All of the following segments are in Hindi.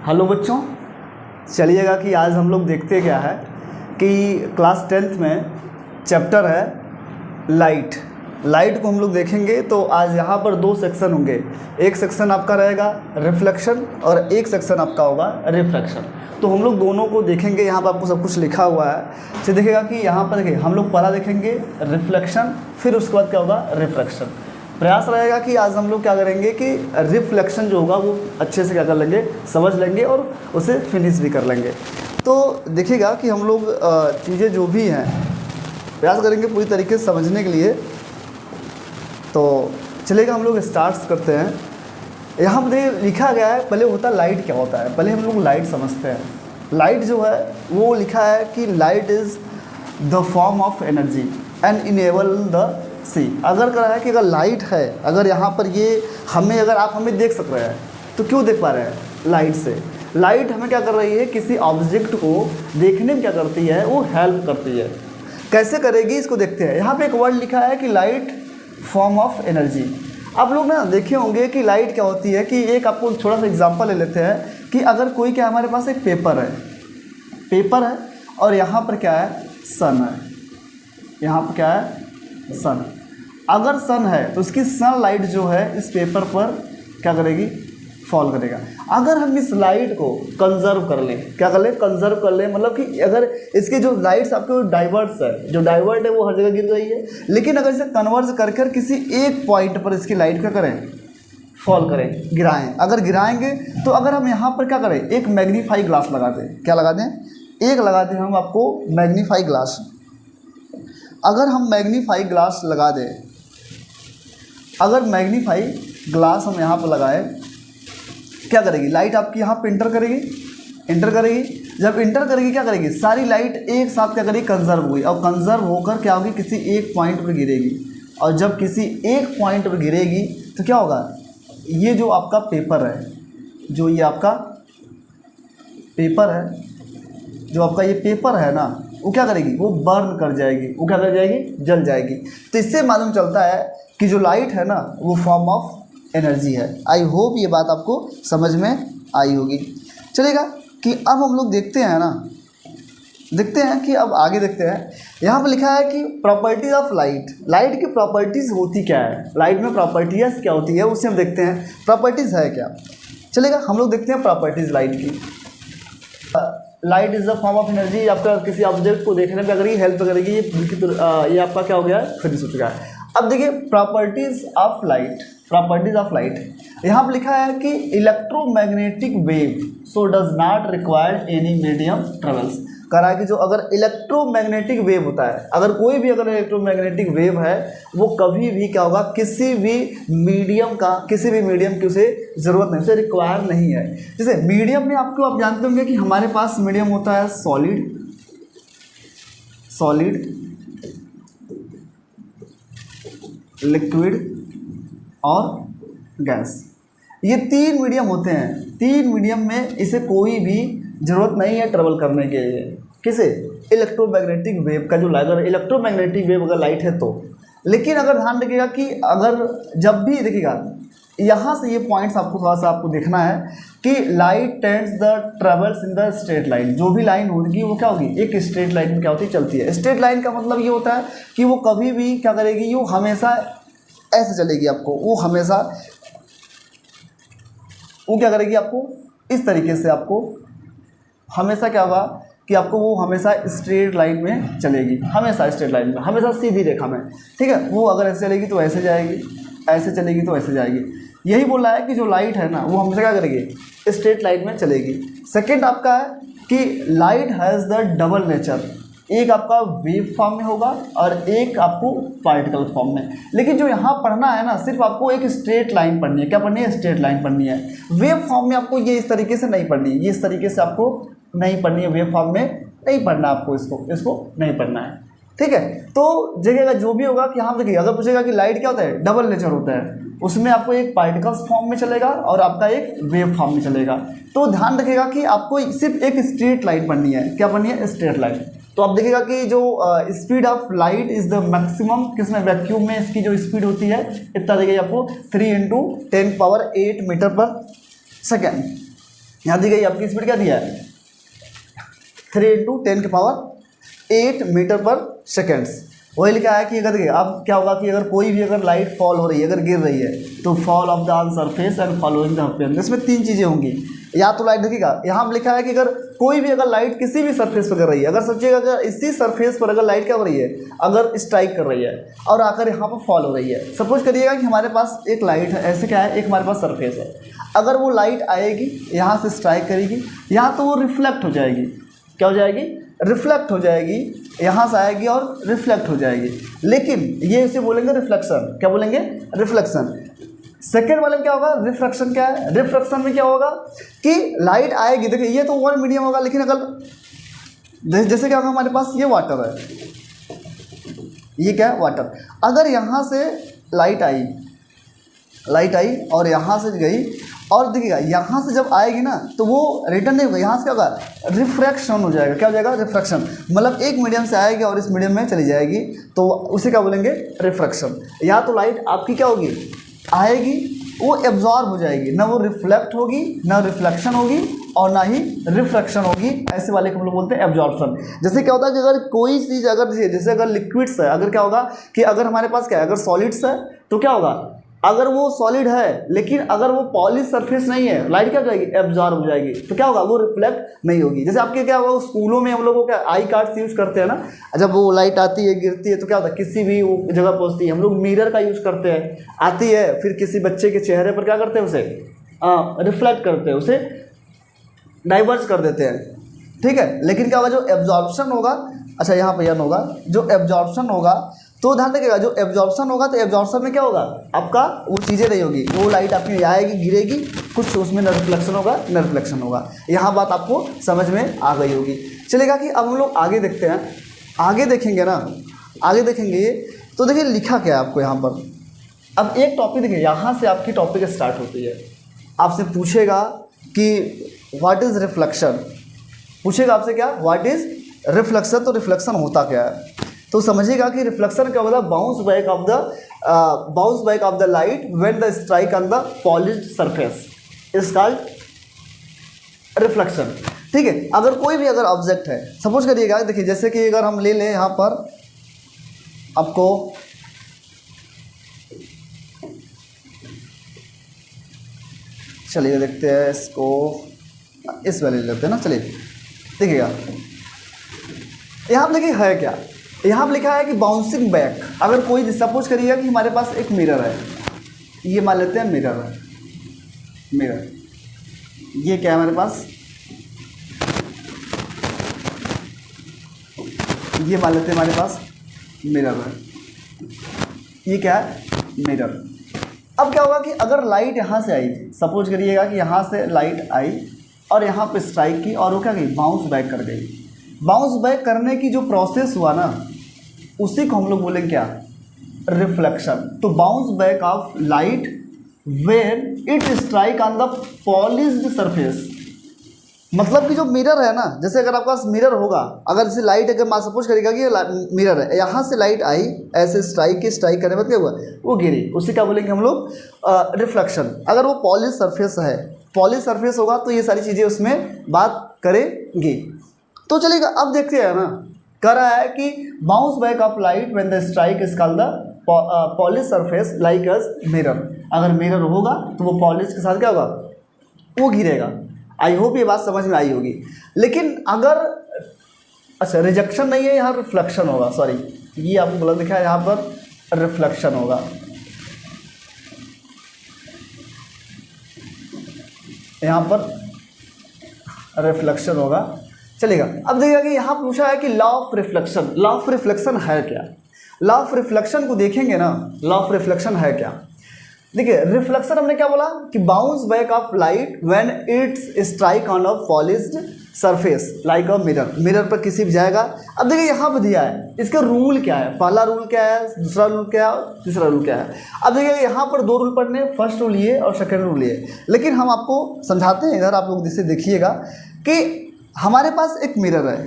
हेलो बच्चों, चलिएगा कि आज हम लोग देखते क्या है कि क्लास 10th में चैप्टर है लाइट को हम लोग देखेंगे। तो आज यहाँ पर दो सेक्शन होंगे, एक सेक्शन आपका रहेगा रिफ्लेक्शन और एक सेक्शन आपका होगा रिफ्रैक्शन। तो हम लोग दोनों को देखेंगे। यहाँ पर आपको सब कुछ लिखा हुआ है, तो देखिएगा कि यहाँ पर देखिए हम लोग पहला देखेंगे रिफ्लेक्शन, फिर उसके बाद क्या होगा रिफ्रैक्शन। प्रयास रहेगा कि आज हम लोग क्या करेंगे कि रिफ्लेक्शन जो होगा वो अच्छे से क्या कर लेंगे, समझ लेंगे और उसे फिनिश भी कर लेंगे। तो देखिएगा कि हम लोग चीज़ें जो भी हैं प्रयास करेंगे पूरी तरीके से समझने के लिए। तो चलेगा, हम लोग स्टार्ट करते हैं। यहाँ पर लिखा गया है, पहले होता है लाइट क्या होता है, पहले हम लोग लाइट समझते हैं। लाइट जो है वो लिखा है कि light is the form of energy and enable the see. अगर कह रहा है कि अगर लाइट है, अगर यहाँ पर ये हमें, अगर आप हमें देख सक रहे हैं तो क्यों देख पा रहे हैं लाइट से। लाइट हमें क्या कर रही है, किसी ऑब्जेक्ट को देखने में क्या करती है, वो हेल्प करती है। कैसे करेगी इसको देखते हैं। यहाँ पे एक वर्ड लिखा है कि लाइट फॉर्म ऑफ एनर्जी। आप लोग ना देखे होंगे कि लाइट क्या होती है, कि एक आपको थोड़ा सा एग्जांपल ले लेते हैं कि अगर कोई क्या, हमारे पास एक पेपर है और यहाँ पर क्या है, सन है। यहाँ पर क्या है, सन। अगर सन है तो इसकी सन लाइट जो है इस पेपर पर क्या करेगी, फॉल करेगा। अगर हम इस लाइट को कंजर्व कर लें, क्या कर लें, कंजर्व कर लें, मतलब कि अगर इसके जो लाइट्स आपके डाइवर्ट्स है, जो डाइवर्ट है वो हर जगह गिर रही है, लेकिन अगर इसे कन्वर्ज कर कर किसी एक पॉइंट पर इसकी लाइट क्या करें, फॉल करें, गिराएं। अगर गिराएंगे तो अगर हम यहाँ पर क्या करें, एक मैग्नीफाई ग्लास लगा दें। क्या लगा दें, एक लगा दें हम आपको मैग्नीफाई ग्लास। अगर हम मैग्नीफाई ग्लास लगा दें, अगर मैग्नीफाई ग्लास हम यहाँ पर लगाएं, क्या करेगी लाइट आपकी यहाँ पे इंटर करेगी। जब इंटर करेगी क्या करेगी, सारी लाइट एक साथ क्या करेगी, कंजर्व हुई, और कंजर्व होकर क्या होगी, किसी एक पॉइंट पर गिरेगी। और जब किसी एक पॉइंट पर गिरेगी तो क्या होगा, ये जो आपका पेपर है, जो ये आपका पेपर है, जो आपका ये पेपर है ना, वो क्या करेगी, वो बर्न कर जाएगी, वो क्या कर जाएगी, जल जाएगी। तो इससे मालूम चलता है कि जो लाइट है ना वो फॉर्म ऑफ एनर्जी है। आई होप ये बात आपको समझ में आई होगी। चलेगा कि अब हम लोग देखते हैं ना, देखते हैं कि अब आगे देखते हैं। यहाँ पर लिखा है कि प्रॉपर्टीज ऑफ लाइट की प्रॉपर्टीज़ होती क्या है, लाइट में प्रॉपर्टीज क्या होती है उसे हम देखते हैं। प्रॉपर्टीज़ है क्या, चलेगा हम लोग देखते हैं प्रॉपर्टीज़ लाइट की। Light is the form of energy. आपका किसी ऑब्जेक्ट को देखने में अगर ये हेल्प करेगी, ये आपका क्या हो गया, फिनिश हो चुका है। अब देखिए प्रॉपर्टीज़ ऑफ लाइट। यहाँ पर लिखा है कि electromagnetic wave so does not require any medium travels. कह रहा है कि जो अगर इलेक्ट्रोमैग्नेटिक वेव होता है, अगर कोई भी अगर इलेक्ट्रोमैग्नेटिक वेव है, वो कभी भी क्या होगा, किसी भी मीडियम की उसे ज़रूरत नहीं, उसे रिक्वायर नहीं है। जैसे मीडियम में आपको, आप जानते होंगे कि हमारे पास मीडियम होता है सॉलिड, लिक्विड और गैस। ये तीन मीडियम होते हैं। तीन मीडियम में इसे कोई भी ज़रूरत नहीं है ट्रेवल करने के लिए। किसे, इलेक्ट्रोमैग्नेटिक वेव का, जो अगर इलेक्ट्रोमैग्नेटिक वेव अगर लाइट है तो। लेकिन अगर ध्यान रखिएगा कि अगर जब भी देखिएगा, यहाँ से ये पॉइंट्स आपको थोड़ा सा आपको देखना है कि light tends the travels in the straight line. जो भी लाइन होगी वो क्या होगी, एक स्ट्रेट लाइन में क्या होती है, चलती है। स्ट्रेट लाइन का मतलब ये होता है कि वो कभी भी क्या करेगी, वो हमेशा ऐसे चलेगी आपको, वो हमेशा वो क्या करेगी, आपको इस तरीके से, आपको हमेशा क्या होगा कि आपको वो हमेशा स्ट्रेट लाइन में चलेगी, हमेशा स्ट्रेट लाइन में, हमेशा सीधी रेखा में। ठीक है, वो अगर ऐसे चलेगी तो ऐसे जाएगी, ऐसे चलेगी तो ऐसे जाएगी। यही बोल रहा है कि जो लाइट है ना वो हमेशा क्या करेगी, स्ट्रेट लाइन में चलेगी। सेकंड आपका है कि light has the double nature. एक आपका वेव फॉर्म में होगा और एक आपको पार्टिकल फॉर्म में। लेकिन जो यहाँ पढ़ना है ना, सिर्फ आपको एक स्ट्रेट लाइन पढ़नी है। क्या पढ़नी है, स्ट्रेट लाइन पढ़नी है। वेव फॉर्म में आपको ये इस तरीके से नहीं पढ़नी है, ये इस तरीके से आपको नहीं पढ़नी है। वेव फॉर्म में नहीं पढ़ना आपको, इसको नहीं पढ़ना है। ठीक है, तो जगह जो भी होगा कि यहाँ देखिए, अगर पूछेगा कि लाइट क्या होता है, डबल नेचर होता है, उसमें आपको एक पार्टिकल्स फॉर्म में चलेगा और आपका एक वेव फॉर्म में चलेगा। तो ध्यान रखिएगा कि आपको सिर्फ एक स्ट्रेट लाइन पढ़नी है। क्या पढ़नी है, स्ट्रेट लाइन। तो आप देखिएगा कि जो speed of light is the maximum, किसमें, वैक्यूम में इसकी जो स्पीड होती है इतना देखिए आपको 3 × 10⁸ मीटर पर सेकेंड। यहाँ दी गई आपकी स्पीड क्या दिया है 3 × 10⁸ मीटर पर सेकेंड्स। वही लिखा है कि अगर देखिए अब क्या होगा कि अगर कोई भी अगर लाइट फॉल हो रही है, अगर गिर रही है, तो fall of the on surface and following the appearance, इसमें 3 चीज़ें होंगी। या तो लाइट देखिएगा यहाँ लिखा है कि अगर कोई भी अगर लाइट किसी भी सरफेस पर कर रही है, अगर सोचिएगा अगर इसी सरफेस पर अगर लाइट क्या हो रही है, अगर स्ट्राइक कर रही है और आकर यहाँ पर फॉल हो रही है। सपोज करिएगा कि हमारे पास एक लाइट है, ऐसे क्या है, एक हमारे पास सरफेस है, अगर वो लाइट आएगी यहाँ से स्ट्राइक करेगी, यहाँ तो वो रिफ्लेक्ट हो जाएगी। क्या हो जाएगी? रिफ्लेक्ट हो जाएगी, यहाँ से आएगी और रिफ्लेक्ट हो जाएगी। लेकिन ये इसे बोलेंगे रिफ्लेक्शन। क्या बोलेंगे? रिफ्लेक्शन। सेकेंड वाले में क्या होगा? रिफ्रैक्शन। क्या है रिफ्रैक्शन में? क्या होगा कि लाइट आएगी, देखिए ये तो वन मीडियम होगा, लेकिन अगर जैसे क्या होगा हमारे पास ये वाटर है, ये क्या है? वाटर। अगर यहाँ से लाइट आई और यहाँ से गई, और देखिएगा यहाँ से जब आएगी ना तो वो रिटर्न नहीं होगा, यहाँ से क्या होगा? रिफ्रैक्शन हो जाएगा। क्या हो जाएगा? रिफ्रैक्शन। मतलब एक मीडियम से आएगी और इस मीडियम में चली जाएगी, तो उसे क्या बोलेंगे? रिफ्रैक्शन। या तो लाइट आपकी क्या होगी? आएगी, वो एब्जॉर्ब हो जाएगी, ना वो रिफ्लेक्ट होगी, ना रिफ्लेक्शन होगी, और ना ही रिफ्रैक्शन होगी। ऐसे वाले को हम लोग बोलते हैं एब्जॉर्प्शन। जैसे क्या होता है कि अगर कोई चीज़ अगर जैसे अगर लिक्विड्स है, अगर क्या होगा कि अगर हमारे पास क्या है, अगर सॉलिड्स है तो क्या होगा, अगर वो सॉलिड है लेकिन अगर वो पॉलिश सरफेस नहीं है, लाइट क्या हो जाएगी? एब्जॉर्ब हो जाएगी। तो क्या होगा? वो रिफ्लेक्ट नहीं होगी। जैसे आपके क्या होगा, स्कूलों में हम लोग को क्या आई कार्ड्स यूज़ करते हैं ना, जब वो लाइट आती है गिरती है तो क्या होता है, किसी भी जगह पहुंचती है, हम लोग मिरर का यूज़ करते हैं, आती है फिर किसी बच्चे के चेहरे पर क्या करते हैं, उसे रिफ्लेक्ट करते हैं, उसे डाइवर्ज कर देते हैं। ठीक है, लेकिन क्या होगा, जो एब्जॉर्प्शन होगा, अच्छा यहाँ पर यह होगा, जो एब्जॉर्प्शन होगा तो ध्यान रखिएगा, जो एब्जॉर्प्शन होगा तो एब्जॉर्प्शन में क्या होगा आपका, वो चीज़ें नहीं होगी, वो लाइट आपकी आएगी गिरेगी, कुछ उसमें न रिफ्लेक्शन होगा न रिफ्लेक्शन होगा। यहाँ बात आपको समझ में आ गई होगी। चलेगा कि अब हम लोग आगे देखते हैं, आगे देखेंगे ना, आगे देखेंगे तो देखिए लिखा क्या है आपको यहाँ पर। अब एक टॉपिक देखिए, यहाँ से आपकी टॉपिक स्टार्ट होती है। आपसे पूछेगा कि व्हाट इज़ रिफ्लेक्शन, पूछेगा आपसे क्या, व्हाट इज़ रिफ्लेक्शन। तो रिफ्लेक्शन होता क्या है, तो समझिएगा कि रिफ्लेक्शन क्या होता है, bounce back of the light when the strike on the polished surface is called reflection. ठीक है, अगर कोई भी अगर ऑब्जेक्ट है, सपोज करिएगा, देखिए जैसे कि अगर हम ले लें यहाँ पर आपको चलिए देखते हैं इसको, इस वाले लेते हैं ना। चलिए देखिएगा यहाँ पर देखिए है क्या, यहाँ पर लिखा है कि बाउंसिंग बैक। अगर कोई सपोज करिएगा कि हमारे पास एक मिरर है, ये मान लेते हैं मिरर है, मिरर ये क्या है हमारे पास, ये मान लेते हैं हमारे पास मिरर है, ये क्या है, मिरर। अब क्या होगा कि अगर लाइट यहाँ से आई, सपोज करिएगा कि यहाँ से लाइट आई और यहाँ पे स्ट्राइक की और वो क्या गई, बाउंस बैक कर गई। बाउंस बैक करने की जो प्रोसेस हुआ ना, उसी को हम लोग बोलेंगे क्या, रिफ्लेक्शन। तो bounce back of light when it strike on the polished surface, मतलब कि जो मिरर है ना, जैसे अगर आपके पास मिरर होगा, अगर जैसे लाइट अगर मान सपोज करेगा कि मिरर है, यहाँ से लाइट आई, ऐसे स्ट्राइक करने में क्या हुआ, वो गिरी, उसे क्या बोलेंगे हम लोग, रिफ्लेक्शन। अगर वो पॉलिश सरफेस है, पॉलिश सरफेस होगा तो ये सारी चीज़ें उसमें बात करेंगी। तो चलिएगा अब देखते हैं ना, कह रहा है कि bounce back of light when the strike is called the polish surface like as mirror. अगर मिरर होगा तो वो पॉलिश के साथ क्या होगा, वो गिरेगा। आई होप ये बात समझ में आई होगी। लेकिन अगर अच्छा रिजेक्शन नहीं है, यहाँ रिफ्लेक्शन होगा, सॉरी ये आपको गलत लिखा है, यहाँ पर रिफ्लेक्शन होगा। यहाँ पर रिफ्लेक्शन होगा। चलेगा, अब देखिएगा कि यहाँ पूछा है कि law of reflection. Law of reflection है क्या, लॉ ऑफ रिफ्लेक्शन को देखेंगे ना, लॉ ऑफ रिफ्लेक्शन है क्या। देखिए रिफ्लेक्शन हमने क्या बोला कि bounce back of light when it's strike on a polished surface like a mirror. Mirror पर किसी भी जाएगा। अब देखिए यहाँ पर दिया है, इसका रूल क्या है, पहला रूल क्या है, दूसरा रूल क्या है, तीसरा रूल क्या है। अब देखिए यहाँ पर 2 रूल पढ़ने, फर्स्ट रूल ये और सेकेंड रूल ये, लेकिन हम आपको समझाते हैं इधर, आप लोग जिससे देखिएगा कि हमारे पास एक मिरर है,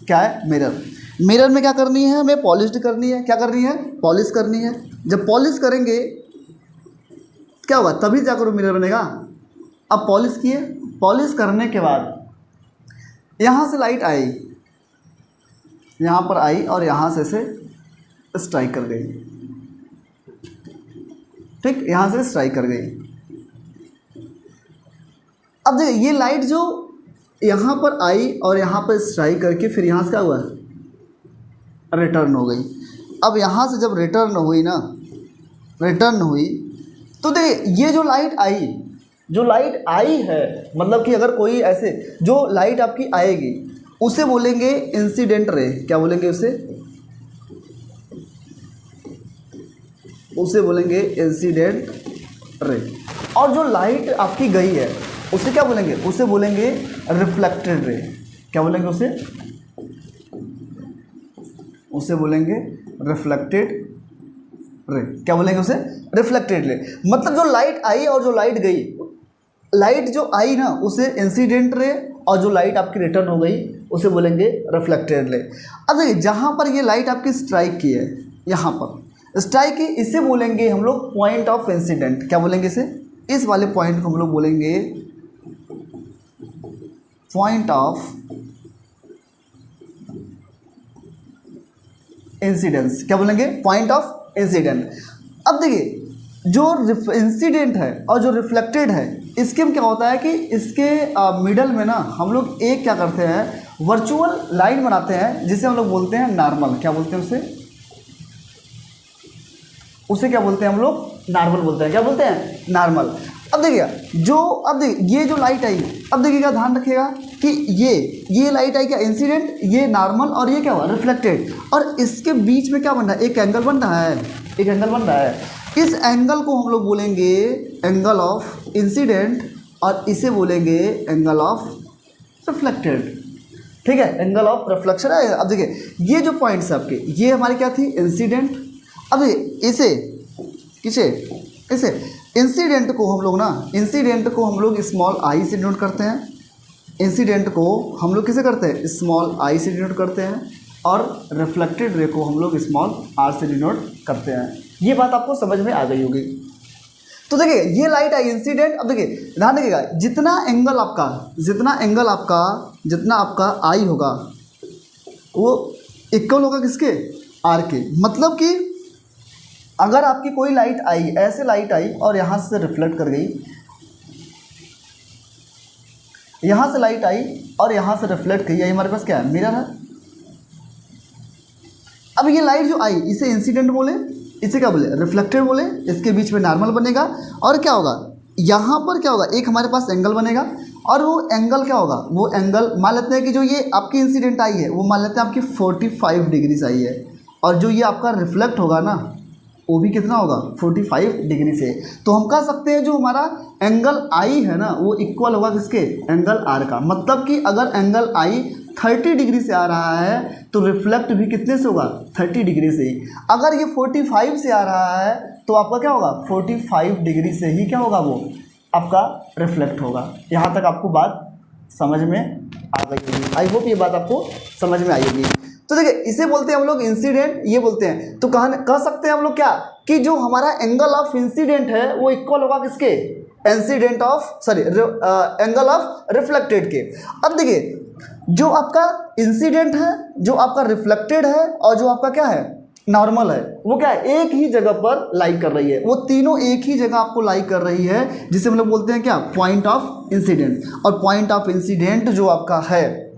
क्या है, मिरर। मिरर में क्या करनी है, हमें पॉलिश्ड करनी है, क्या करनी है, पॉलिश करनी है। जब पॉलिश करेंगे क्या होगा, तभी जाकर वो मिरर बनेगा। अब पॉलिश किए, पॉलिश करने के बाद यहाँ से लाइट आई, यहाँ पर आई और यहाँ से इसे स्ट्राइक कर गई, ठीक, यहाँ से स्ट्राइक कर गई। अब देखिए ये लाइट जो यहाँ पर आई और यहाँ पर स्ट्राइक करके फिर यहाँ से क्या हुआ, रिटर्न हो गई। अब यहाँ से जब रिटर्न हुई ना, रिटर्न हुई तो देखिए ये जो लाइट आई है, मतलब कि अगर कोई ऐसे जो लाइट आपकी आएगी उसे बोलेंगे इंसिडेंट रे। क्या बोलेंगे उसे बोलेंगे इंसिडेंट रे। और जो लाइट आपकी गई है उसे क्या बोलेंगे, उसे बोलेंगे रिफ्लेक्टेड रे। क्या बोलेंगे उसे बोलेंगे रिफ्लेक्टेड रे। क्या बोलेंगे उसे, रिफ्लेक्टेड रे। मतलब जो लाइट आई और जो लाइट गई, लाइट जो आई ना उसे इंसिडेंट रे और जो लाइट आपकी रिटर्न हो गई उसे बोलेंगे रिफ्लेक्टेड रे। अब देखिए जहाँ पर ये लाइट आपकी स्ट्राइक की है, यहाँ पर स्ट्राइक की, इसे बोलेंगे हम लोग पॉइंट ऑफ इंसिडेंट। क्या बोलेंगे इसे, इस वाले पॉइंट को हम लोग बोलेंगे पॉइंट ऑफ इंसिडेंस। क्या बोलेंगे, पॉइंट ऑफ इंसिडेंट। अब देखिए जो इंसिडेंट है और जो रिफ्लेक्टेड है, इसके में क्या होता है कि इसके मिडल में ना हम लोग एक क्या करते हैं, वर्चुअल लाइन बनाते हैं जिसे हम लोग बोलते हैं नॉर्मल। क्या बोलते हैं उसे क्या बोलते हैं हम लोग, नॉर्मल बोलते हैं। क्या बोलते हैं, नॉर्मल। अब देखिए ये जो लाइट आई, अब देखिएगा ध्यान रखिएगा कि ये लाइट आई क्या, इंसिडेंट, ये नॉर्मल और ये क्या हुआ, रिफ्लेक्टेड। और इसके बीच में क्या बन रहा है, एक एंगल बन रहा है, इस एंगल को हम लोग बोलेंगे एंगल ऑफ इंसिडेंट और इसे बोलेंगे एंगल ऑफ रिफ्लेक्टेड। ठीक है, एंगल ऑफ रिफ्लेक्शन है। अब देखिए ये जो पॉइंट्स है आपके, ये हमारी क्या थी, इंसिडेंट। अब इसे इंसिडेंट को हम लोग स्मॉल आई से डिनोट करते हैं। इंसिडेंट को हम लोग किसे करते हैं, स्मॉल आई से डिनोट करते हैं। और रिफ्लेक्टेड रे को हम लोग स्मॉल आर से डिनोट करते हैं। ये बात आपको समझ में आ गई होगी। तो देखिए ये लाइट आई इंसिडेंट। अब देखिए ध्यान रखिएगा, जितना आपका आई होगा वो इक्वल होगा किसके, आर के। मतलब कि अगर आपकी कोई लाइट आई, ऐसे लाइट आई और यहाँ से रिफ्लेक्ट कर गई, यहाँ से लाइट आई और यहाँ से रिफ्लेक्ट की, ये हमारे पास क्या है, मिरर है। अब ये लाइट जो आई इसे इंसिडेंट बोले, इसे क्या बोले, रिफ्लेक्टेड बोले। इसके बीच में नॉर्मल बनेगा और क्या होगा, यहाँ पर क्या होगा, एक हमारे पास एंगल बनेगा। और वो एंगल क्या होगा, वो एंगल मान लेते हैं कि जो ये आपकी इंसिडेंट आई है वो मान लेते हैं आपकी 45 डिग्री से आई है। और जो ये आपका रिफ्लेक्ट होगा ना वो भी कितना होगा, 45 डिग्री से। तो हम कह सकते हैं जो हमारा एंगल आई है ना वो इक्वल होगा किसके, एंगल आर का। मतलब कि अगर एंगल आई 30 डिग्री से आ रहा है तो रिफ्लेक्ट भी कितने से होगा, 30 डिग्री से ही। अगर ये 45 से आ रहा है तो आपका क्या होगा, 45 डिग्री से ही क्या होगा, वो आपका रिफ्लेक्ट होगा। यहाँ तक आपको बात समझ में आ गई होगी। आई होप ये बात आपको समझ में आई होगी। तो देखिए इसे बोलते हैं हम लोग इंसिडेंट, ये बोलते हैं। तो कह सकते हैं हम लोग क्या, कि जो हमारा एंगल ऑफ इंसिडेंट है वो इक्वल होगा किसके, एंगल ऑफ रिफ्लेक्टेड के। अब देखिए जो आपका इंसिडेंट है, जो आपका रिफ्लेक्टेड है और जो आपका क्या है, नॉर्मल है, वो क्या है, एक ही जगह पर लाइक कर रही है। वो तीनों एक ही जगह आपको लाइक कर रही है, जिसे हम लोग बोलते हैं क्या, पॉइंट ऑफ इंसिडेंट। और पॉइंट ऑफ इंसिडेंट जो आपका है,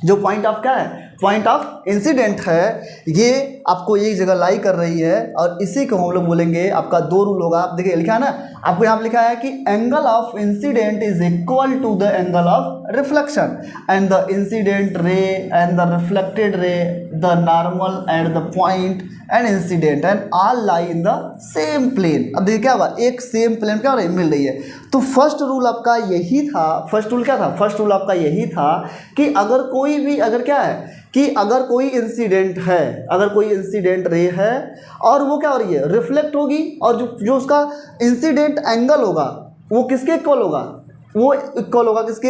जो पॉइंट ऑफ क्या है, पॉइंट ऑफ इंसिडेंट है, ये आपको एक जगह लाई कर रही है। और इसी को हम लोग बोलेंगे, आपका दो रूल होगा। आप देखिए लिखा है ना, आपको यहाँ पे लिखा है कि angle of incident is equal to the angle of reflection and the incident ray and the reflected ray, the normal and the point and incident and all lie in the same plane. अब देखिए क्या होगा, एक सेम प्लेन क्या हो रही है, मिल रही है। तो फर्स्ट रूल आपका यही था। फर्स्ट रूल क्या था, फर्स्ट रूल आपका यही था कि अगर कोई भी, अगर क्या है कि अगर कोई इंसिडेंट है, अगर कोई इंसिडेंट रे है और वो क्या हो रही है, रिफ्लेक्ट होगी, और जो उसका इंसिडेंट एंगल होगा वो किसके इक्वल होगा, वो इक्वल होगा किसके,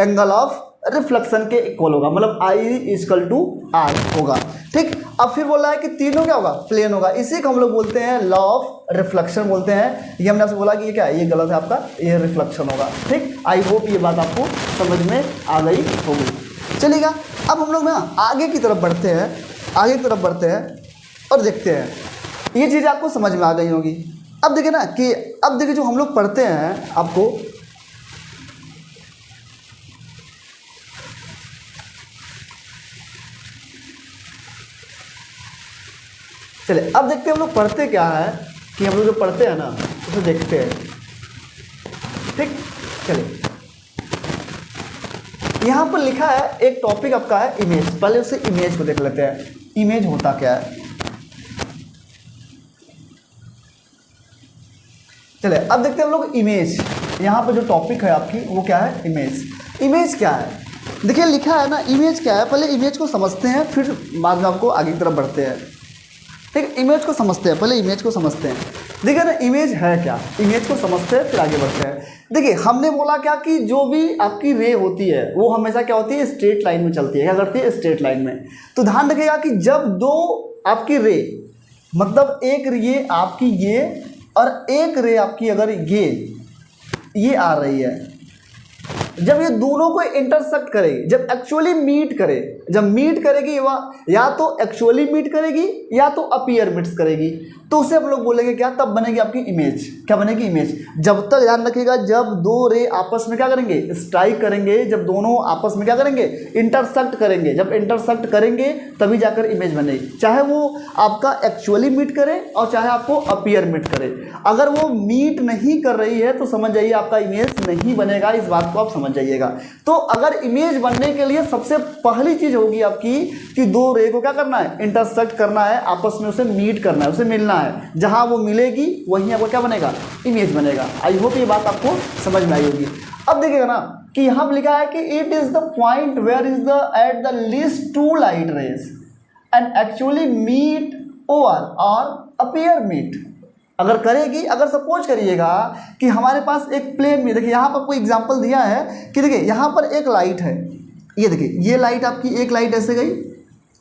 एंगल ऑफ रिफ्लेक्शन के इक्वल होगा, मतलब I=R होगा। ठीक, अब फिर बोला है कि तीनों क्या होगा, प्लेन होगा। इसी को हम लोग बोलते हैं लॉ ऑफ रिफ्लेक्शन बोलते हैं। ये हमने आपसे बोला कि ये क्या है, ये गलत है आपका, ये रिफ्लेक्शन होगा। ठीक, आई होप ये बात आपको समझ में आ गई होगी। चलिएगा, अब हम लोग ना आगे की तरफ बढ़ते हैं, आगे की तरफ बढ़ते हैं और देखते हैं, ये चीज़ आपको समझ में आ गई होगी। अब देखिए ना कि अब देखिए जो हम लोग पढ़ते हैं आपको, चलिए अब देखते हैं हम लोग पढ़ते क्या है, कि हम लोग जो पढ़ते हैं ना उसे देखते हैं। ठीक, चलिए यहाँ पर लिखा है एक टॉपिक आपका है इमेज। पहले उसे इमेज को देख लेते हैं, इमेज होता क्या है। चलिए अब देखते हैं हम लोग इमेज। यहाँ पर जो टॉपिक है आपकी वो क्या है, इमेज। इमेज क्या है, देखिए लिखा है ना इमेज क्या है। पहले इमेज को समझते हैं, फिर बाद में आपको आगे की तरफ बढ़ते हैं। ठीक, इमेज को समझते हैं, पहले इमेज को समझते हैं। देखिए ना इमेज है क्या, इमेज को समझते हैं फिर आगे बढ़ते हैं। देखिए हमने बोला क्या कि जो भी आपकी रे होती है वो हमेशा क्या होती है, स्ट्रेट लाइन में चलती है। क्या करती है, स्ट्रेट लाइन में। तो ध्यान रखिएगा कि जब दो आपकी रे, मतलब एक रे आपकी ये और एक रे आपकी अगर ये आ रही है, जब ये दोनों को इंटरसेक्ट करेगी, जब एक्चुअली मीट करे, जब मीट करेगी वह या तो एक्चुअली मीट करेगी या तो अपीयर मीट्स करेगी, तो उसे हम लोग बोलेंगे क्या, तब बनेगी आपकी इमेज। क्या बनेगी, इमेज। जब तक ध्यान रखिएगा, जब दो रे आपस में क्या करेंगे, स्ट्राइक करेंगे, जब दोनों आपस में क्या करेंगे, इंटरसेक्ट करेंगे, जब इंटरसेक्ट करेंगे तभी जाकर इमेज बनेगी। चाहे वो आपका एक्चुअली मीट करे और चाहे आपको अपीयर मीट करे। अगर वो मीट नहीं कर रही है तो समझ जाइए आपका इमेज नहीं बनेगा। इस बात को आप समझ जाइएगा। तो अगर इमेज बनने के लिए सबसे पहली चीज होगी आपकी कि दो रे को क्या करना है, इंटरसेक्ट करना है, आपस में उसे मीट करना है, उसे मिलना है। जहां वो मिलेगी वहीं आपको क्या बनेगा, इमेज बनेगा। आई होप ये बात आपको समझ में आई होगी। अब देखिएगा ना कि यहां पर लिखा है कि it is the point where is the at the least two light rays and actually meet over और अपीयर मीट। अगर करेगी, अगर सपोज करिएगा कि हमारे पास एक प्लेन में, देखिए यहाँ पर कोई एग्जांपल दिया है कि देखिए यहाँ पर एक लाइट है, ये देखिए ये लाइट आपकी, एक लाइट ऐसे गई,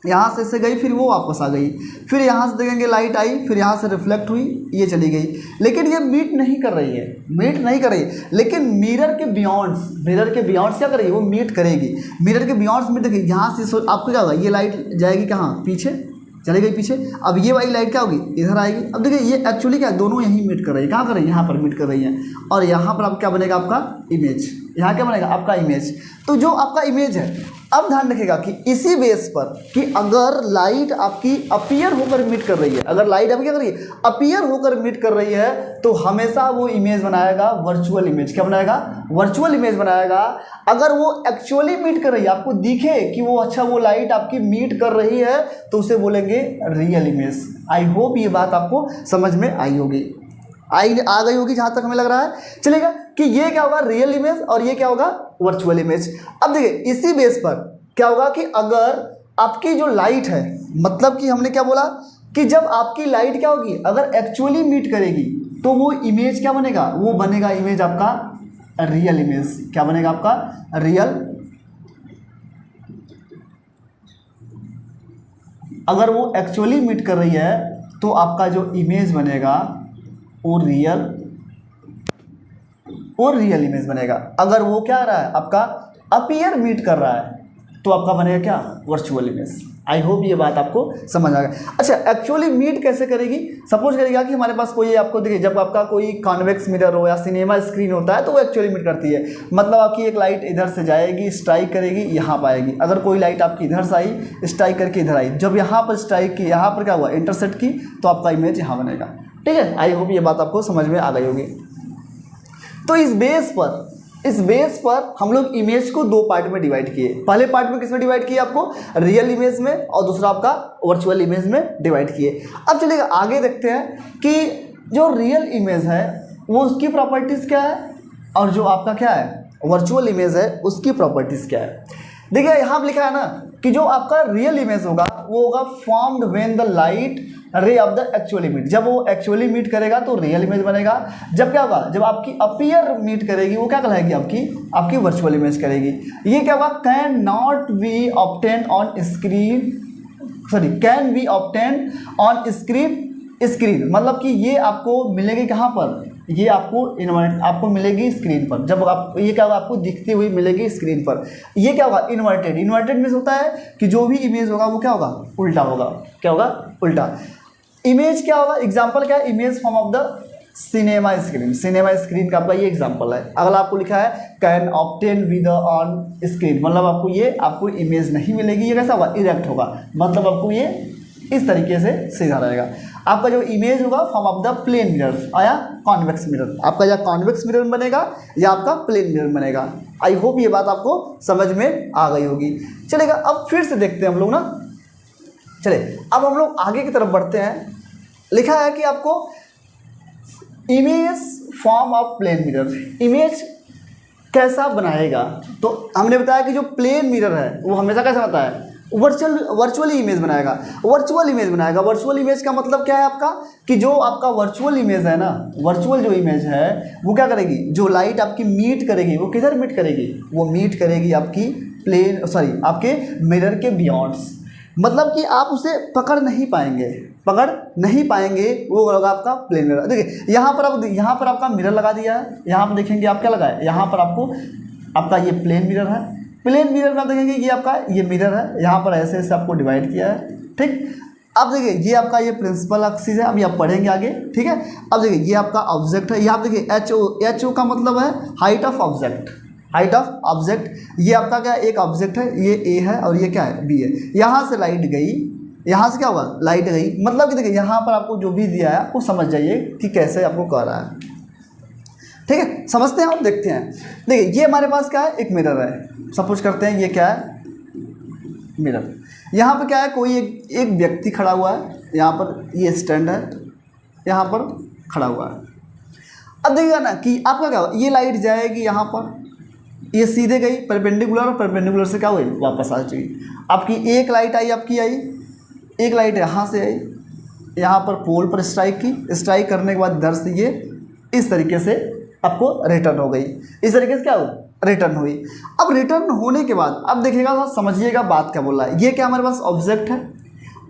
यहाँ से ऐसे गई, फिर वो वापस आ गई, फिर यहाँ से देखेंगे लाइट आई, फिर यहाँ से रिफ्लेक्ट हुई, ये चली गई। लेकिन ये मीट नहीं कर रही है, मीट नहीं कर रही है, लेकिन मिरर के बियॉन्ड्स, मिरर के बियॉन्ड्स क्या करेगी, वो मीट करेगी। मिरर के बियॉन्ड्स में देखिए यहाँ से आपको क्या होगा, ये लाइट जाएगी कहाँ, पीछे चली गई पीछे। अब ये वाली लाइट क्या होगी, इधर आएगी। अब देखिए ये एक्चुअली क्या है, दोनों यहीं मीट कर रही है। कहाँ कर रही है, यहाँ पर मीट कर रही है। और यहाँ पर आप क्या बनेगा आपका इमेज, यहाँ क्या बनेगा आपका इमेज। तो जो आपका इमेज है, अब ध्यान रखिएगा कि इसी बेस पर कि अगर लाइट आपकी अपीयर होकर मीट कर रही है, अगर लाइट आपकी क्या कर रही है, अपीयर होकर मीट कर रही है, तो हमेशा वो इमेज बनाएगा वर्चुअल इमेज। क्या बनाएगा, वर्चुअल इमेज बनाएगा। अगर वो एक्चुअली मीट कर रही है, आपको दिखे कि वो अच्छा वो लाइट आपकी मीट कर रही है, तो उसे बोलेंगे रियल इमेज। आई होप ये बात आपको समझ में आई होगी, आ गई होगी जहाँ तक हमें लग रहा है। चलेगा कि ये क्या होगा, रियल इमेज, और ये क्या होगा, वर्चुअल इमेज। अब देखिए इसी बेस पर क्या होगा कि अगर आपकी जो लाइट है, मतलब कि हमने क्या बोला कि जब आपकी to क्या होगी, अगर एक्चुअली मीट करेगी तो वो इमेज क्या बनेगा, वो बनेगा इमेज आपका रियल इमेज। क्या बनेगा आपका रियल, अगर वो एक्चुअली मीट कर रही है तो आपका जो इमेज बनेगा वो रियल इमेज बनेगा। अगर वो क्या रहा है आपका अपीयर मीट कर रहा है तो आपका बनेगा क्या, वर्चुअल इमेज। आई होप ये बात आपको समझ आ गया। अच्छा, एक्चुअली मीट कैसे करेगी, सपोज करेगा कि हमारे पास कोई, आपको देखिए जब आपका कोई कॉन्वेक्स मिरर हो या सिनेमा स्क्रीन होता है तो वो एक्चुअली मीट करती है। मतलब आपकी एक लाइट इधर से जाएगी, स्ट्राइक करेगी, यहाँ पर आएगी। अगर कोई लाइट आपकी इधर से आई, स्ट्राइक करके इधर आई, जब यहाँ पर स्ट्राइक की, यहाँ पर क्या हुआ, इंटरसेक्ट की, तो आपका इमेज यहाँ बनेगा। ठीक है, आई होप ये बात आपको समझ में आ गई होगी। तो इस बेस पर हम लोग इमेज को दो पार्ट में डिवाइड किए। पहले पार्ट में किसमें डिवाइड किए, आपको रियल इमेज में, और दूसरा आपका वर्चुअल इमेज में डिवाइड किए। अब चलिए आगे देखते हैं कि जो रियल इमेज है वो उसकी प्रॉपर्टीज़ क्या है, और जो आपका क्या है वर्चुअल इमेज है उसकी प्रॉपर्टीज़ क्या है। देखिए यहाँ पर लिखा है ना कि जो आपका रियल इमेज होगा वो होगा formed when the light ray of the actual image. जब वो एक्चुअली मीट करेगा तो रियल इमेज बनेगा। जब क्या होगा, जब आपकी अपीयर मीट करेगी वो क्या कहलाएगी, आपकी वर्चुअल इमेज करेगी। ये क्या होगा, can not be obtain on screen, sorry can be obtain on screen मतलब कि ये आपको मिलेगी कहाँ पर, ये आपको मिलेगी स्क्रीन पर। जब आप ये क्या होगा, आपको दिखती हुई मिलेगी स्क्रीन पर। ये क्या होगा, इन्वर्टेड मीन्स होता है कि जो भी इमेज होगा वो क्या होगा, उल्टा होगा। क्या होगा, उल्टा। इमेज क्या होगा, एग्जांपल क्या है, image form of the cinema screen का आपका ये एग्जांपल है। अगर आपको लिखा है can obtain with on screen, मतलब आपको इमेज नहीं मिलेगी। ये कैसा होगा, इरेक्ट होगा, मतलब आपको ये इस तरीके से सीधा रहेगा। आपका जो इमेज होगा form of the plane mirror या कॉन्वेक्स मिरर, आपका या कॉन्वेक्स मिरर बनेगा या आपका प्लेन मिरर बनेगा। आई होप ये बात आपको समझ में आ गई होगी। चलेगा, अब फिर से देखते हैं हम लोग ना। चले अब हम लोग आगे की तरफ बढ़ते हैं। लिखा है कि आपको image form of plane mirror, image कैसा बनाएगा। तो हमने बताया कि जो प्लेन मिरर है वो हमेशा कैसा होता है, वर्चुअली इमेज बनाएगा। वर्चुअल इमेज का मतलब क्या है आपका, कि जो आपका वर्चुअल इमेज है ना, वर्चुअल जो इमेज है वो क्या करेगी, जो लाइट आपकी मीट करेगी वो किधर मीट करेगी, वो मीट करेगी आपकी आपके मिरर के बियॉन्ड्स। मतलब कि आप उसे पकड़ नहीं पाएंगे, वो होगा आपका प्लेन मिरर। देखिए यहाँ पर आपका मिरर लगा दिया है। यहाँ पर देखेंगे आप क्या लगा है, यहाँ पर आपका ये प्लेन मिरर है। प्लेन मिरर में आप देखेंगे ये आपका ये मिरर है, यहाँ पर ऐसे ऐसे आपको डिवाइड किया है। ठीक, अब देखिए ये आपका ये प्रिंसिपल एक्सिस है, अभी आप पढ़ेंगे आगे। ठीक है, अब देखिए ये आपका ऑब्जेक्ट है। यहाँ आप देखिए एच ओ का मतलब है हाइट ऑफ ऑब्जेक्ट। ये आपका क्या एक ऑब्जेक्ट है, ये ए है और ये क्या है, बी है। यहाँ से लाइट गई, यहाँ से क्या होगा, लाइट गई। मतलब कि देखिए यहाँ पर आपको जो भी दिया है आपको समझ जाइए कि कैसे आपको कह रहा है। ठीक है, समझते हैं आप, देखते हैं। देखिए ये हमारे पास क्या है, एक मिरर है। सपोज करते हैं ये क्या है, मिरर। यहाँ पर क्या है, कोई एक व्यक्ति खड़ा हुआ है। यहाँ पर ये स्टैंड है, यहाँ पर खड़ा हुआ है। अब देखिएगा ना कि आपका क्या होगा, ये लाइट जाएगी यहाँ पर, ये सीधे गई परपेंडिकुलर, और परपेंडिकुलर से क्या हुई, वापस आ चुकी। आपकी एक लाइट आई, एक लाइट यहाँ से आई, यहाँ पर पोल पर स्ट्राइक करने के बाद इधर से ये इस तरीके से आपको रिटर्न हो गई। इस तरीके से क्या हो, रिटर्न हुई। अब रिटर्न होने के बाद अब देखिएगा, समझिएगा बात क्या बोल रहा है। ये क्या हमारे पास ऑब्जेक्ट है।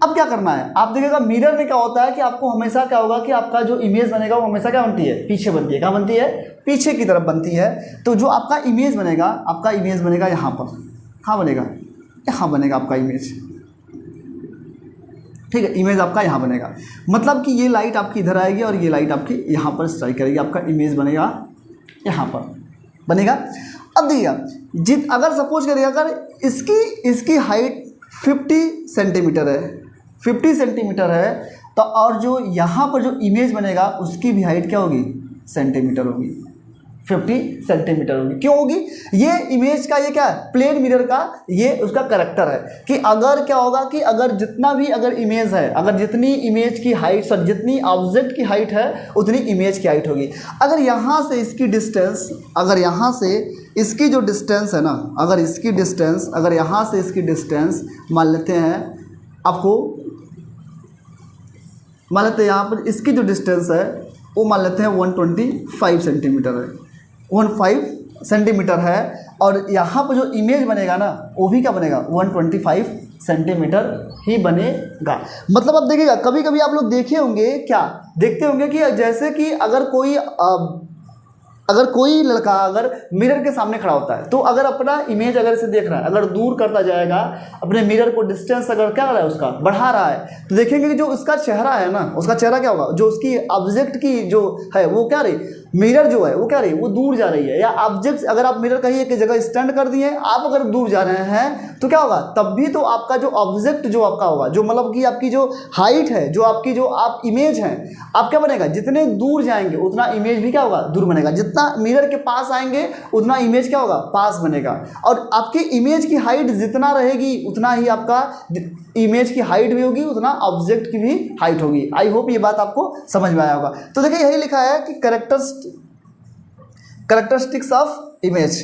अब क्या करना है, आप देखिएगा मिरर में क्या होता है कि आपको हमेशा क्या होगा कि आपका जो इमेज बनेगा वो हमेशा क्या बनती है, पीछे बनती है। क्या बनती है, पीछे की तरफ बनती है। तो जो आपका इमेज बनेगा यहाँ पर, कहाँ बनेगा, यहाँ बनेगा आपका इमेज। ठीक है, इमेज आपका यहाँ बनेगा। मतलब कि ये लाइट आपकी इधर आएगी और ये लाइट आपकी यहाँ पर स्ट्राइक करेगी। आपका इमेज बनेगा यहाँ पर बनेगा। अब देखिए अगर सपोज करिए, अगर इसकी हाइट 50 सेंटीमीटर है, 50 सेंटीमीटर है, तो और जो यहाँ पर जो इमेज बनेगा उसकी भी हाइट क्या होगी, सेंटीमीटर होगी, 50 सेंटीमीटर होगी। क्यों होगी, ये इमेज का ये क्या है, प्लेन मिरर का ये उसका करैक्टर है कि अगर क्या होगा कि अगर जितना भी अगर इमेज है, अगर जितनी इमेज की हाइट, सर जितनी ऑब्जेक्ट की हाइट है उतनी इमेज की हाइट होगी। अगर यहाँ से इसकी डिस्टेंस, अगर यहाँ से इसकी जो डिस्टेंस है ना, अगर यहाँ से इसकी डिस्टेंस मान लेते हैं, आपको मान लेते हैं यहाँ पर इसकी जो डिस्टेंस है वो मान लेते हैं 125 सेंटीमीटर है, 15 सेंटीमीटर है। और यहाँ पर जो इमेज बनेगा ना वो भी क्या बनेगा, 125 सेंटीमीटर ही बनेगा। मतलब अब देखिएगा, कभी कभी आप लोग देखे होंगे, क्या देखते होंगे कि जैसे कि अगर कोई लड़का अगर मिरर के सामने खड़ा होता है तो अगर अपना इमेज अगर इसे देख रहा है, अगर दूर करता जाएगा अपने मिरर को, डिस्टेंस अगर क्या कर रहा है उसका बढ़ा रहा है, तो देखेंगे कि जो उसका चेहरा है ना, उसका चेहरा क्या होगा, जो उसकी ऑब्जेक्ट की जो है वो क्या रही, मिरर जो है वो क्या रही, वो दूर जा रही है। या ऑब्जेक्ट अगर आप मिरर कहीं एक जगह स्टैंड कर दिए, आप अगर दूर जा रहे हैं तो क्या होगा, तब भी तो आपका जो ऑब्जेक्ट जो आपका होगा, जो मतलब कि आपकी जो हाइट है, जो आपकी जो आप इमेज है, आप क्या बनेगा, जितने दूर जाएंगे उतना इमेज भी क्या होगा, दूर बनेगा। जितना मिरर के पास आएंगे उतना इमेज क्या होगा, पास बनेगा। और आपकी इमेज की हाइट जितना रहेगी उतना ही आपका इमेज की हाइट भी होगी, उतना ऑब्जेक्ट की भी हाइट होगी। आई होप ये बात आपको समझ में आया होगा। तो देखिए यही लिखा है कि कैरेक्टरिस्टिक्स ऑफ इमेज,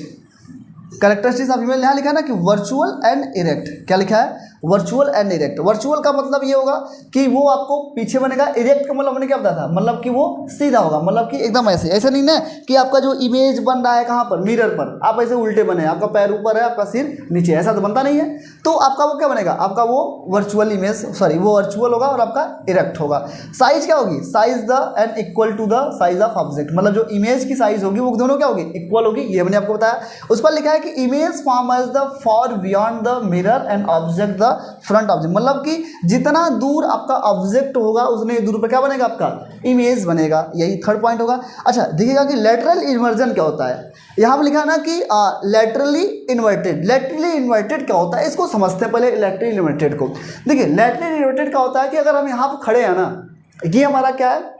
यहाँ लिखा है ना कि वर्चुअल एंड इरेक्ट। क्या लिखा है, वर्चुअल एंड इरेक्ट। वर्चुअल का मतलब ये होगा कि वो आपको पीछे बनेगा, इरेक्ट का मतलब हमने क्या बताया था, मतलब कि वो सीधा होगा, मतलब कि एकदम ऐसे, ऐसा नहीं ना कि आपका जो इमेज बन रहा है कहाँ पर, मिरर पर, आप ऐसे उल्टे बने, आपका पैर ऊपर है, आपका सिर नीचे, ऐसा तो बनता नहीं है। तो आपका वो क्या बनेगा, आपका वो वर्चुअल इमेज, सॉरी वो वर्चुअल होगा और आपका इरेक्ट होगा। साइज क्या होगी, size the and equal to the size of object, मतलब जो इमेज की साइज होगी वो दोनों क्या होगी, इक्वल होगी, ये मैंने आपको बताया। उस पर लिखा है कि image form as the for beyond the mirror and object the front object, मतलब कि जितना दूर आपका ऑब्जेक्ट होगा उतने दूर पर क्या बनेगा, आपका इमेज बनेगा, यही थर्ड पॉइंट होगा। अच्छा देखिएगा कि लेटरल इन्वर्जन क्या होता है, यहाँ पर लिखा है ना कि लेटरली इन्वर्टेड। लेटरली इन्वर्टेड क्या होता है, इसको समझते हैं पहले लेटरली इन्वर्टेड को। देखिए लेटरली इन्वर्टेड क्या होता है कि अगर हम यहाँ पर खड़े हैं ना, ये हमारा क्या है,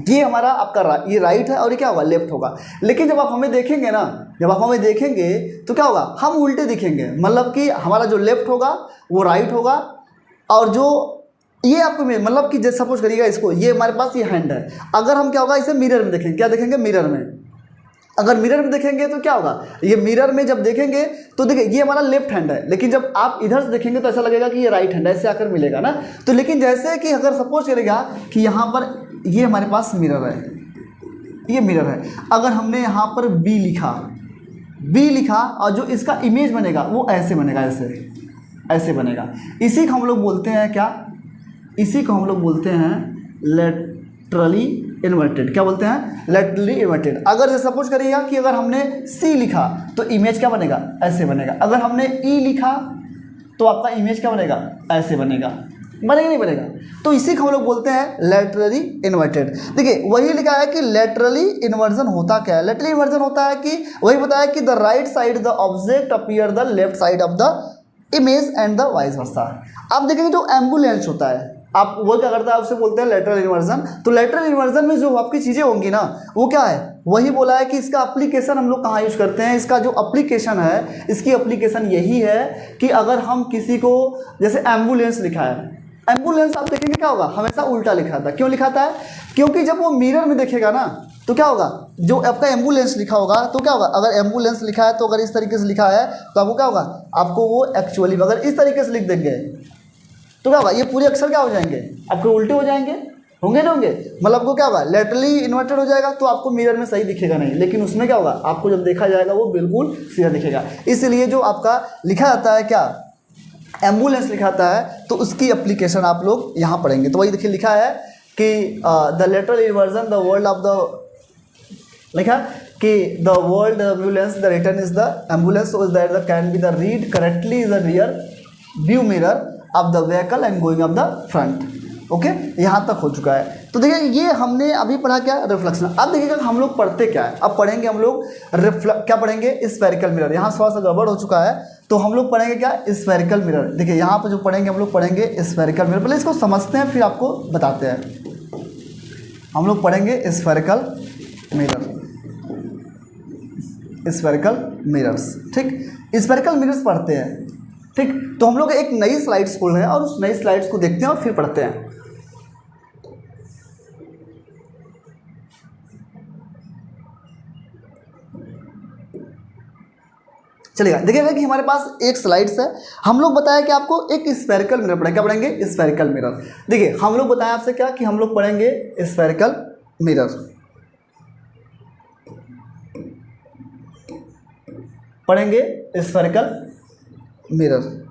ये हमारा आपका ये राइट है और ये क्या होगा, लेफ्ट होगा। लेकिन जब आप हमें देखेंगे ना, जब आप हमें देखेंगे तो क्या होगा, हम उल्टे दिखेंगे, मतलब कि हमारा जो लेफ्ट होगा वो राइट होगा, और जो ये आपको मतलब कि जैसे सपोज करिएगा इसको, ये हमारे पास ये हैंड है, अगर हम क्या होगा इसे मिरर में देखेंगे, क्या देखेंगे, मिरर में, अगर मिरर में देखेंगे तो क्या होगा, ये मिरर में जब देखेंगे तो देखिए ये हमारा लेफ्ट हैंड है, लेकिन जब आप इधर से देखेंगे तो ऐसा लगेगा कि ये राइट हैंड है, ऐसे आकर मिलेगा ना। तो लेकिन जैसे कि अगर सपोज करेगा कि यहाँ पर ये हमारे पास मिरर है, ये मिरर है, अगर हमने यहाँ पर बी लिखा और जो इसका इमेज बनेगा वो ऐसे बनेगा, ऐसे बनेगा। इसी को हम लोग बोलते हैं क्या, इसी को हम लोग बोलते हैं लेटरली इन्वर्टेड। क्या बोलते हैं, लेटरली इन्वर्टेड। अगर जैसे सपोज करिएगा कि अगर हमने सी लिखा तो इमेज क्या बनेगा, ऐसे बनेगा। अगर हमने ई लिखा तो आपका इमेज क्या बनेगा, ऐसे बनेगा, बनेगा नहीं बनेगा। तो इसी को हम लोग बोलते हैं लेटरली इन्वर्टेड। देखिए वही लिखा है कि लेटरली इन्वर्जन होता क्या है। लेटरली इन्वर्जन होता है कि वही बताया कि the right side the object appear the left side of the image and the vice versa. आप देखेंगे जो एम्बुलेंस होता है, आप वो क्या करता है, उससे बोलते हैं लेटरल इन्वर्जन। तो लेटरल इन्वर्जन में जो आपकी चीज़ें होंगी ना, वो क्या है, वही बोला है कि इसका एप्लीकेशन हम लोग कहाँ यूज़ करते हैं। इसका जो एप्लीकेशन है, इसकी एप्लीकेशन यही है कि अगर हम किसी को, जैसे एम्बुलेंस लिखा है, एम्बुलेंस आप देखेंगे क्या होगा, हमेशा उल्टा लिखा था। क्यों लिखा था, क्योंकि जब वो मिरर में देखेगा ना तो क्या होगा, जो आपका एम्बुलेंस लिखा होगा तो क्या होगा, अगर एम्बुलेंस लिखा है तो अगर इस तरीके से लिखा है तो आपको क्या होगा, आपको वो एक्चुअली अगर इस तरीके से लिख देंगे तो क्या होगा, ये पूरे अक्षर क्या हो जाएंगे, आपके उल्टे हो जाएंगे, होंगे ना होंगे, मतलब आपको क्या होगा, लेटरली इन्वर्टेड हो जाएगा तो आपको मिरर में सही दिखेगा नहीं, लेकिन उसमें क्या होगा, आपको जब देखा जाएगा वो बिल्कुल सीधा दिखेगा। इसलिए जो आपका लिखा जाता है क्या, एम्बुलेंस लिखा आता है, तो उसकी एप्लीकेशन आप लोग यहाँ पढ़ेंगे। तो वही देखिए लिखा है कि the lateral inversion the world of the, लिखा कि the world ambulance the return is the ambulance so that the can be the read correctly is the rear view mirror of the vehicle and going of the front. Okay, यहाँ तक हो चुका है। तो देखिए ये हमने अभी पढ़ा क्या, रिफ्लेक्शन। अब देखिएगा हम लोग पढ़ते क्या है, अब पढ़ेंगे हम लोग क्या पढ़ेंगे, स्फेरिकल मिरर। यहाँ थोड़ा सा गड़बड़ हो चुका है, तो हम लोग पढ़ेंगे क्या, स्फेरिकल मिरर। देखिए यहाँ पर जो पढ़ेंगे हम लोग पढ़ेंगे स्फेरिकल मिरर। पहले इसको समझते हैं फिर आपको बताते हैं। हम लोग पढ़ेंगे स्फेरिकल मिरर, स्फेरिकल मिरर्स, ठीक, स्फेरिकल मिरर्स पढ़ते हैं, ठीक। तो हम लोग एक नई स्लाइड्स खोल रहे हैं और उस नई स्लाइड्स को देखते हैं और फिर पढ़ते हैं। चलिएगा, देखिएगा कि हमारे पास एक स्लाइड्स है। हम लोग बताया कि आपको एक स्फेरिकल मिरर पढ़ेंगे। क्या पढ़ेंगे, स्फेरिकल मिरर। देखिए हम लोग बताया आपसे क्या कि हम लोग पढ़ेंगे स्फेरिकल मिरर, पढ़ेंगे स्फेरिकल मिरर।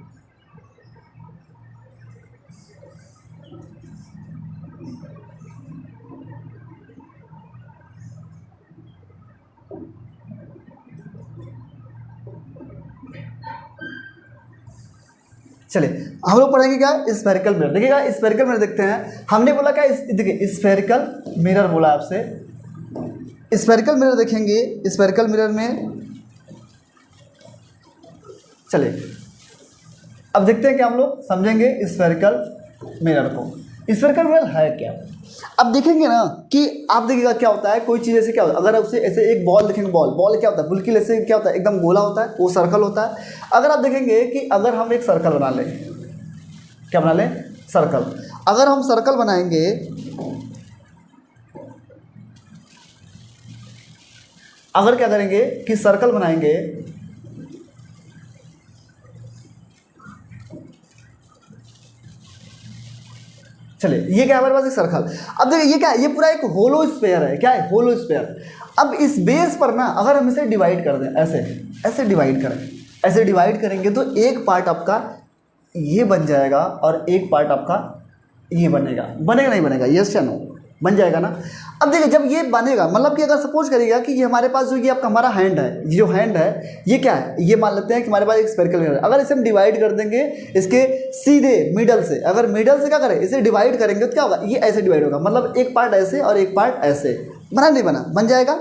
चलिए हम लोग पढ़ेंगे क्या, स्फेरिकल मिरर। देखिएगा स्फेरिकल मिरर देखते हैं। हमने बोला क्या, देखिए स्फेरिकल मिरर बोला आपसे, स्फेरिकल मिरर देखेंगे। स्फेरिकल मिरर में चलिए अब देखते हैं कि हम लोग समझेंगे स्फेरिकल मिरर को। स्फेरिकल मिरर है क्या, अब देखेंगे ना कि आप देखिएगा क्या होता है, कोई चीज़ ऐसे क्या होता है, अगर उसे ऐसे एक बॉल देखेंगे, बॉल क्या होता है, बिल्कुल ऐसे क्या होता है, एकदम गोला होता है, वो सर्कल होता है। अगर आप देखेंगे कि अगर हम एक सर्कल बना लें, क्या बना लें, सर्कल। अगर हम सर्कल बनाएंगे, अगर क्या करेंगे कि सर्कल बनाएंगे, चलिए ये क्या है हमारे पास, एक सर्कल। अब देखिए ये क्या है, ये पूरा एक होलो स्फीयर है। क्या है, होलो स्फीयर। अब इस बेस पर ना अगर हम इसे डिवाइड कर दें, ऐसे ऐसे डिवाइड करें, ऐसे डिवाइड करेंगे तो एक पार्ट आपका ये बन जाएगा और एक पार्ट आपका ये बनेगा। बनेगा नहीं बनेगा, यस या नो, बन जाएगा ना। अब देखिए जब ये बनेगा, मतलब कि अगर सपोज करिएगा कि ये हमारे पास जो ये आपका हमारा हैंड है, ये जो हैंड है ये क्या है, ये मान लेते हैं कि हमारे पास एक स्फेरिकल मिरर है। अगर इसे हम डिवाइड कर देंगे इसके सीधे मिडल से, अगर मिडल से क्या करें, इसे डिवाइड करेंगे तो क्या होगा, ये ऐसे डिवाइड होगा, मतलब एक पार्ट ऐसे और एक पार्ट ऐसे। बना नहीं बना, बन जाएगा।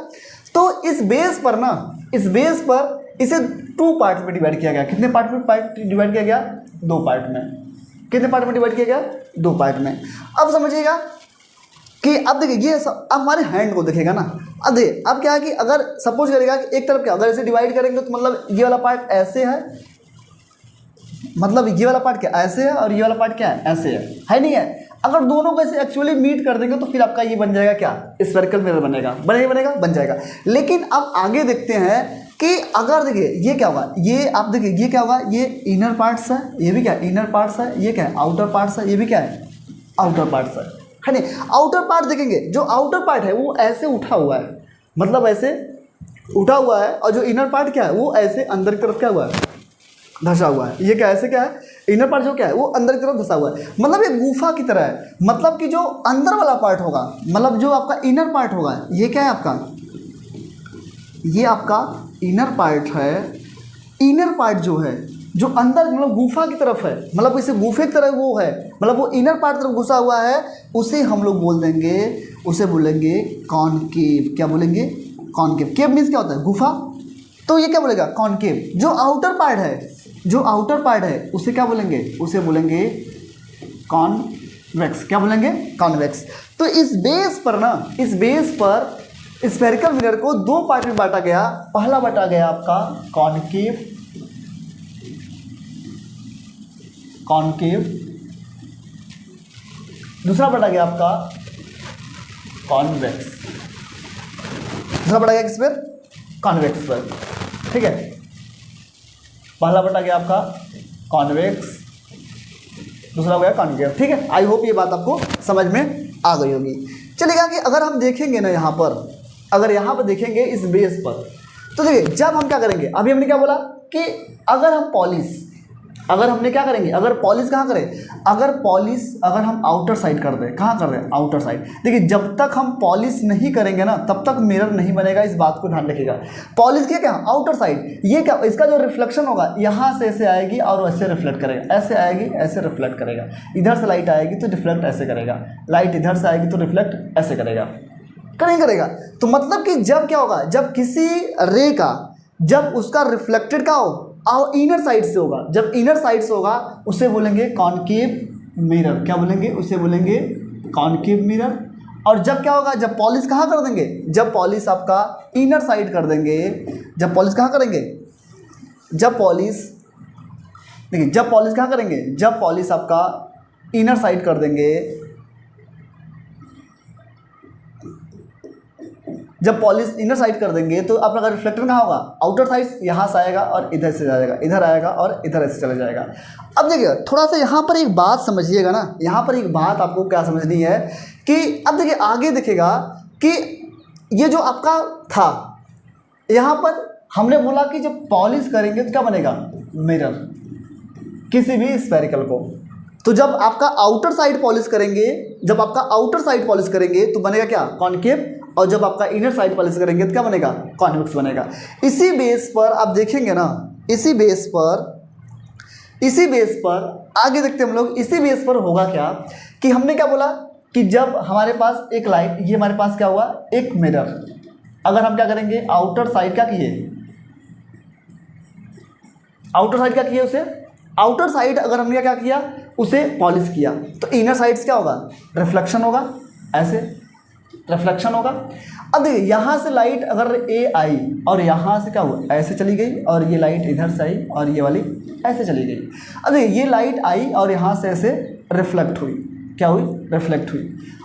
तो इस बेस पर ना, इस बेस पर इसे 2 पार्ट में डिवाइड किया गया। कितने पार्ट में डिवाइड किया गया, 2 पार्ट में। कितने पार्ट में डिवाइड किया गया, 2 पार्ट में। अब समझिएगा कि अब देखिए ये अब हमारे हैंड को देखेगा ना। अब देखिए अब क्या है कि अगर सपोज करेगा कि एक तरफ क्या, अगर इसे डिवाइड करेंगे तो मतलब ये वाला पार्ट ऐसे है, मतलब ये वाला पार्ट क्या ऐसे है और ये वाला पार्ट क्या है ऐसे है नहीं है। अगर दोनों को ऐसे एक्चुअली मीट कर देंगे तो फिर आपका ये बन जाएगा क्या, स्फेरिकल मिरर बनेगा। बनेगा, बन जाएगा। लेकिन अब आगे देखते हैं कि अगर देखिए ये क्या होगा, ये आप देखिए ये क्या होगा, ये इनर पार्ट्स है, ये भी क्या है इनर पार्ट्स है, ये क्या है आउटर पार्ट्स है, ये भी क्या है आउटर पार्ट्स है नहीं। आउटर पार्ट देखेंगे, जो आउटर पार्ट है वो ऐसे उठा हुआ है, मतलब ऐसे उठा हुआ है, और जो इनर पार्ट क्या है वो ऐसे अंदर की तरफ क्या हुआ है, धंसा हुआ है। ये क्या ऐसे क्या है, इनर पार्ट जो क्या है वो अंदर की तरफ धंसा हुआ है, मतलब ये गुफा की तरह है। मतलब कि जो अंदर वाला पार्ट होगा, मतलब जो आपका इनर पार्ट होगा, ये क्या है आपका, ये आपका इनर पार्ट है। इनर पार्ट जो है, जो अंदर मतलब गुफा की तरफ है, मतलब इसे गुफे की तरह वो है, मतलब वो इनर पार्ट तरफ घुसा हुआ है, उसे हम लोग बोल देंगे, उसे बोलेंगे कॉनकेव। क्या बोलेंगे, कॉनकेव। केव मीन्स क्या होता है, गुफा। तो ये क्या बोलेगा, कॉनकेव। जो आउटर पार्ट है, जो आउटर पार्ट है उसे क्या बोलेंगे, उसे बोलेंगे कॉन्वेक्स। क्या बोलेंगे, कॉन्वेक्स। तो इस बेस पर ना, इस बेस पर स्फेरिकल मिरर को 2 पार्ट में बांटा गया। पहला बांटा गया आपका कॉनकेव, दूसरा बांटा गया आपका कॉन्वेक्स। दूसरा बांटा गया किस पर, कॉन्वेक्स पर। ठीक है, पहला बांटा गया आपका कॉन्वेक्स, दूसरा हो गया कॉन्केव। ठीक है, आई होप ये बात आपको समझ में आ गई होगी। चलिएगा कि अगर हम देखेंगे ना यहाँ पर, अगर यहाँ पर देखेंगे इस बेस पर, तो देखिए जब हम क्या करेंगे, अभी हमने क्या बोला कि अगर हम पॉलिश, अगर हमने क्या करेंगे, अगर पॉलिश कहाँ करें, अगर पॉलिश अगर हम आउटर साइड कर दें, कहाँ कर दें, आउटर साइड। देखिए जब तक हम पॉलिश नहीं करेंगे ना तब तक मिरर नहीं बनेगा, इस बात को ध्यान रखिएगा। पॉलिश किया क्या, आउटर साइड। ये क्या, इसका जो रिफ्लेक्शन होगा यहाँ से ऐसे आएगी और ऐसे रिफ्लेक्ट करेगा, ऐसे आएगी ऐसे रिफ्लेक्ट करेगा। इधर से लाइट आएगी तो रिफ्लेक्ट ऐसे करेगा, लाइट इधर से आएगी तो रिफ्लेक्ट ऐसे करेगा, करेगा। तो मतलब कि जब क्या होगा, जब किसी रे का, जब उसका रिफ्लेक्टेड का हो और इनर साइड से होगा, जब इनर साइड से होगा उसे बोलेंगे कॉनकेव मिरर। क्या बोलेंगे, उसे बोलेंगे कॉनकेव मिरर। और जब क्या होगा, जब पॉलिश कहाँ कर देंगे, जब पॉलिश आपका इनर साइड कर देंगे, जब पॉलिश कहाँ करेंगे, जब पॉलिश, देखिए जब पॉलिश कहाँ करेंगे, जब पॉलिश आपका इनर साइड कर देंगे, जब पॉलिश इनर साइड कर देंगे तो आपका रिफ्लेक्टर कहाँ होगा, आउटर साइड, यहाँ से आएगा और इधर से जाएगा, इधर आएगा और इधर से चला जाएगा। अब देखिए थोड़ा सा यहाँ पर एक बात समझिएगा ना, यहाँ पर एक बात आपको क्या समझनी है कि अब देखिए आगे दिखेगा कि ये जो आपका था, यहाँ पर हमने बोला कि जब पॉलिश करेंगे तो क्या बनेगा, मिरर, किसी भी स्फेरिकल को। तो जब आपका आउटर साइड पॉलिश करेंगे, जब आपका आउटर साइड पॉलिश करेंगे तो बनेगा क्या, कॉनकेव। और जब आपका इनर साइड पॉलिश करेंगे तो क्या बनेगा, कॉन्वेक्स बनेगा। इसी बेस पर आप देखेंगे ना, इसी बेस पर आगे देखते हैं हम लोग, इसी बेस पर होगा क्या कि हमने क्या बोला कि जब हमारे पास एक लाइट, ये हमारे पास क्या हुआ, एक मिरर, अगर हम क्या करेंगे, आउटर साइड क्या किए, आउटर साइड क्या किए, उसे आउटर साइड अगर हमने क्या किया, उसे पॉलिश किया, तो इनर साइड से क्या होगा, रिफ्लेक्शन होगा, ऐसे रिफ्लेक्शन होगा। अब देखिए यहाँ से लाइट अगर ए आई और यहाँ से क्या हुआ, ऐसे चली गई, और ये लाइट इधर से आई और ये वाली ऐसे चली गई। अब देखिए ये लाइट आई और यहाँ से ऐसे रिफ्लेक्ट हुई, क्या हुई, रिफ्लेक्ट हुई।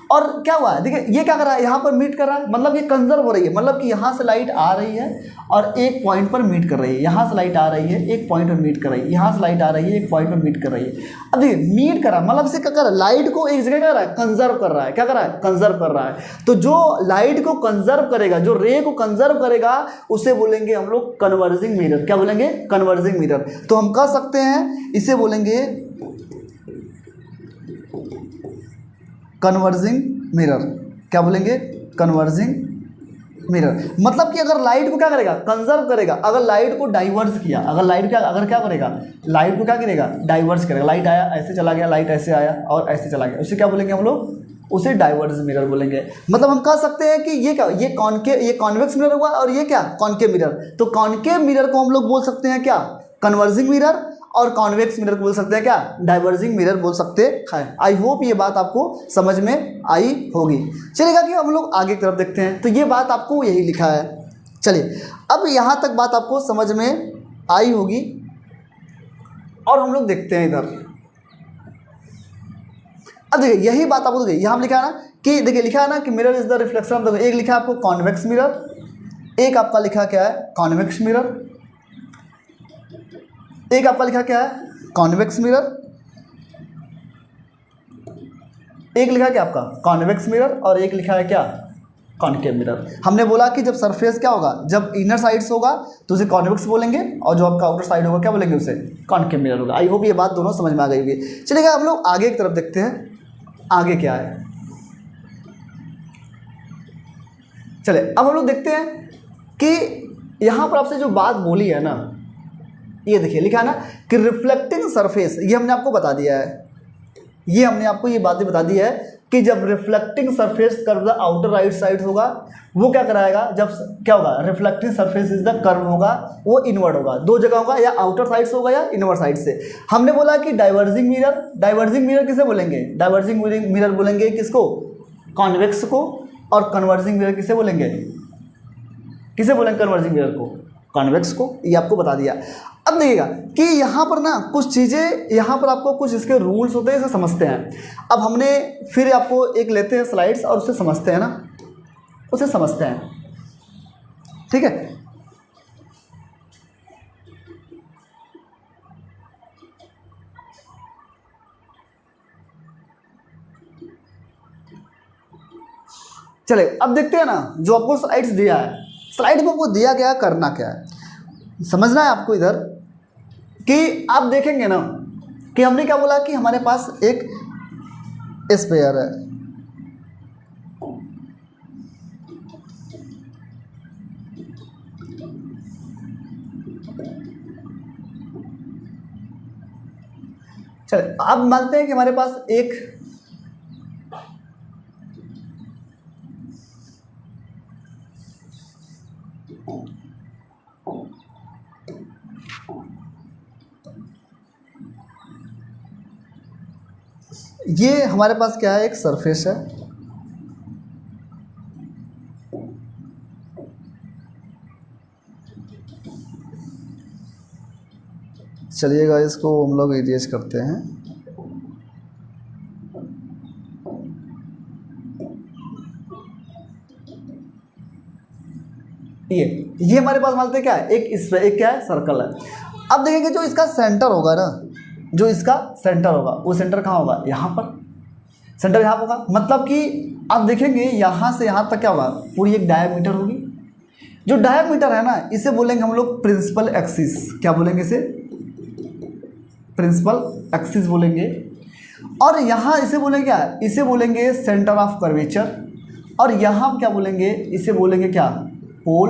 और क्या हुआ है, देखिए ये क्या कर रहा है, यहाँ पर मीट कर रहा है, मतलब ये कंजर्व हो रही है, मतलब कि यहाँ से लाइट आ रही है और एक पॉइंट पर मीट कर रही है, यहाँ से लाइट आ रही है एक पॉइंट पर मीट कर रही है, यहाँ से लाइट आ रही है एक पॉइंट पर मीट कर रही है। अब देखिए मीट कर रहा है मतलब इसे क्या कर रहा है, लाइट को एक जगह कर रहा है, कंजर्व कर रहा है, क्या कर रहा है, कंजर्व कर रहा है। तो जो लाइट को कंजर्व करेगा, जो रे को कंजर्व करेगा, उसे बोलेंगे हम लोग कन्वर्जिंग मिरर। क्या बोलेंगे, कन्वर्जिंग मिरर। तो हम कह सकते हैं इसे बोलेंगे कन्वर्जिंग मिरर। क्या बोलेंगे, कन्वर्जिंग मिरर। मतलब कि अगर लाइट को क्या करेगा, कंजर्व करेगा, अगर लाइट को डाइवर्स किया, अगर लाइट क्या, अगर क्या करेगा, लाइट को क्या करेगा, डाइवर्स करेगा। लाइट आया ऐसे चला गया, लाइट ऐसे आया और ऐसे चला गया, उसे क्या बोलेंगे हम लोग, उसे डाइवर्स मिरर बोलेंगे। मतलब हम कह सकते हैं कि ये क्या, ये कॉन्वेक्स मिरर हुआ और ये क्या, कॉनकेव मिरर। तो कॉनकेव मिरर को हम लोग बोल सकते हैं क्या, कन्वर्जिंग मिरर, और कॉन्वेक्स मिरर को बोल सकते हैं क्या, डाइवर्जिंग मिरर बोल सकते हैं। आई होप ये बात आपको समझ में आई होगी। चलिएगा कि हम लोग आगे की तरफ देखते हैं। तो ये बात आपको यही लिखा है। चलिए अब यहाँ तक बात आपको समझ में आई होगी और हम लोग देखते हैं इधर। अब देखिए यही बात आपको, देखिए यहाँ लिखा है ना कि, देखिए लिखा है ना कि mirror is the reflection of the, एक लिखा है आपको कॉन्वेक्स मिरर, एक आपका लिखा क्या है, कॉन्वेक्स मिरर, एक आपका लिखा क्या है, कॉन्वेक्स मिरर, एक लिखा क्या आपका कॉन्वेक्स मिरर, और एक लिखा है क्या, कॉनकेव मिरर। हमने बोला कि जब सरफेस क्या होगा, जब इनर साइड्स होगा तो उसे कॉन्वेक्स बोलेंगे, और जो आपका आउटर साइड होगा क्या बोलेंगे, उसे कॉनकेव मिरर होगा। आई होप ये बात दोनों समझ में आ गई होगी। चलिएगा हम लोग आगे की तरफ देखते हैं, आगे क्या है। चले अब हम लोग देखते हैं कि यहाँ पर आपसे जो बात बोली है ना, ये देखिए लिखा है ना कि रिफ्लेक्टिंग सरफेस, ये हमने आपको बता दिया है, ये हमने आपको ये बातें बता दी है कि जब reflecting surface curve the outer right side होगा, वो क्या कराएगा, जब क्या होगा, reflecting surface is the curve होगा, वो इनवर्ड होगा, दो जगह होगा, या आउटर साइड से होगा या इनवर्ड साइड से। हमने बोला कि डाइवर्जिंग मिरर, डाइवर्जिंग मिरर किसे बोलेंगे, डाइवर्जिंग मिरर बोलेंगे किसको, कॉन्वेक्स को, और कन्वर्जिंग मिरर किसे बोलेंगे, किसे बोलेंगे कन्वर्जिंग मिरर को, कॉन्वेक्स को। ये आपको बता दिया। अब देखिएगा कि यहाँ पर ना कुछ चीज़ें, यहाँ पर आपको कुछ इसके रूल्स होते हैं, इसे समझते हैं। अब हमने फिर आपको एक लेते हैं स्लाइड्स और उसे समझते हैं ना, उसे समझते हैं, ठीक है। चले अब देखते हैं ना, जो आपको स्लाइड्स दिया है, स्लाइड में आपको दिया गया करना क्या है, समझना है आपको इधर कि आप देखेंगे ना कि हमने क्या बोला कि हमारे पास एक स्फीयर है, चलिए अब मानते हैं कि हमारे पास एक ये हमारे पास क्या है, एक सरफेस है, चलिएगा इसको हम लोग इरेज करते हैं। ये हमारे पास मानते हैं क्या है, एक क्या है, सर्कल है। अब देखेंगे जो इसका सेंटर होगा ना, जो इसका सेंटर होगा, वो सेंटर कहाँ होगा, यहाँ पर, सेंटर यहाँ होगा। मतलब कि आप देखेंगे यहाँ से यहाँ तक क्या होगा, पूरी एक डायमीटर होगी। जो डायमीटर है ना, इसे बोलेंगे हम लोग प्रिंसिपल एक्सिस। क्या बोलेंगे इसे, प्रिंसिपल एक्सिस बोलेंगे। और यहाँ इसे बोलेंगे क्या, इसे बोलेंगे सेंटर ऑफ कर्वेचर। और यहाँ क्या बोलेंगे, इसे बोलेंगे क्या, पोल।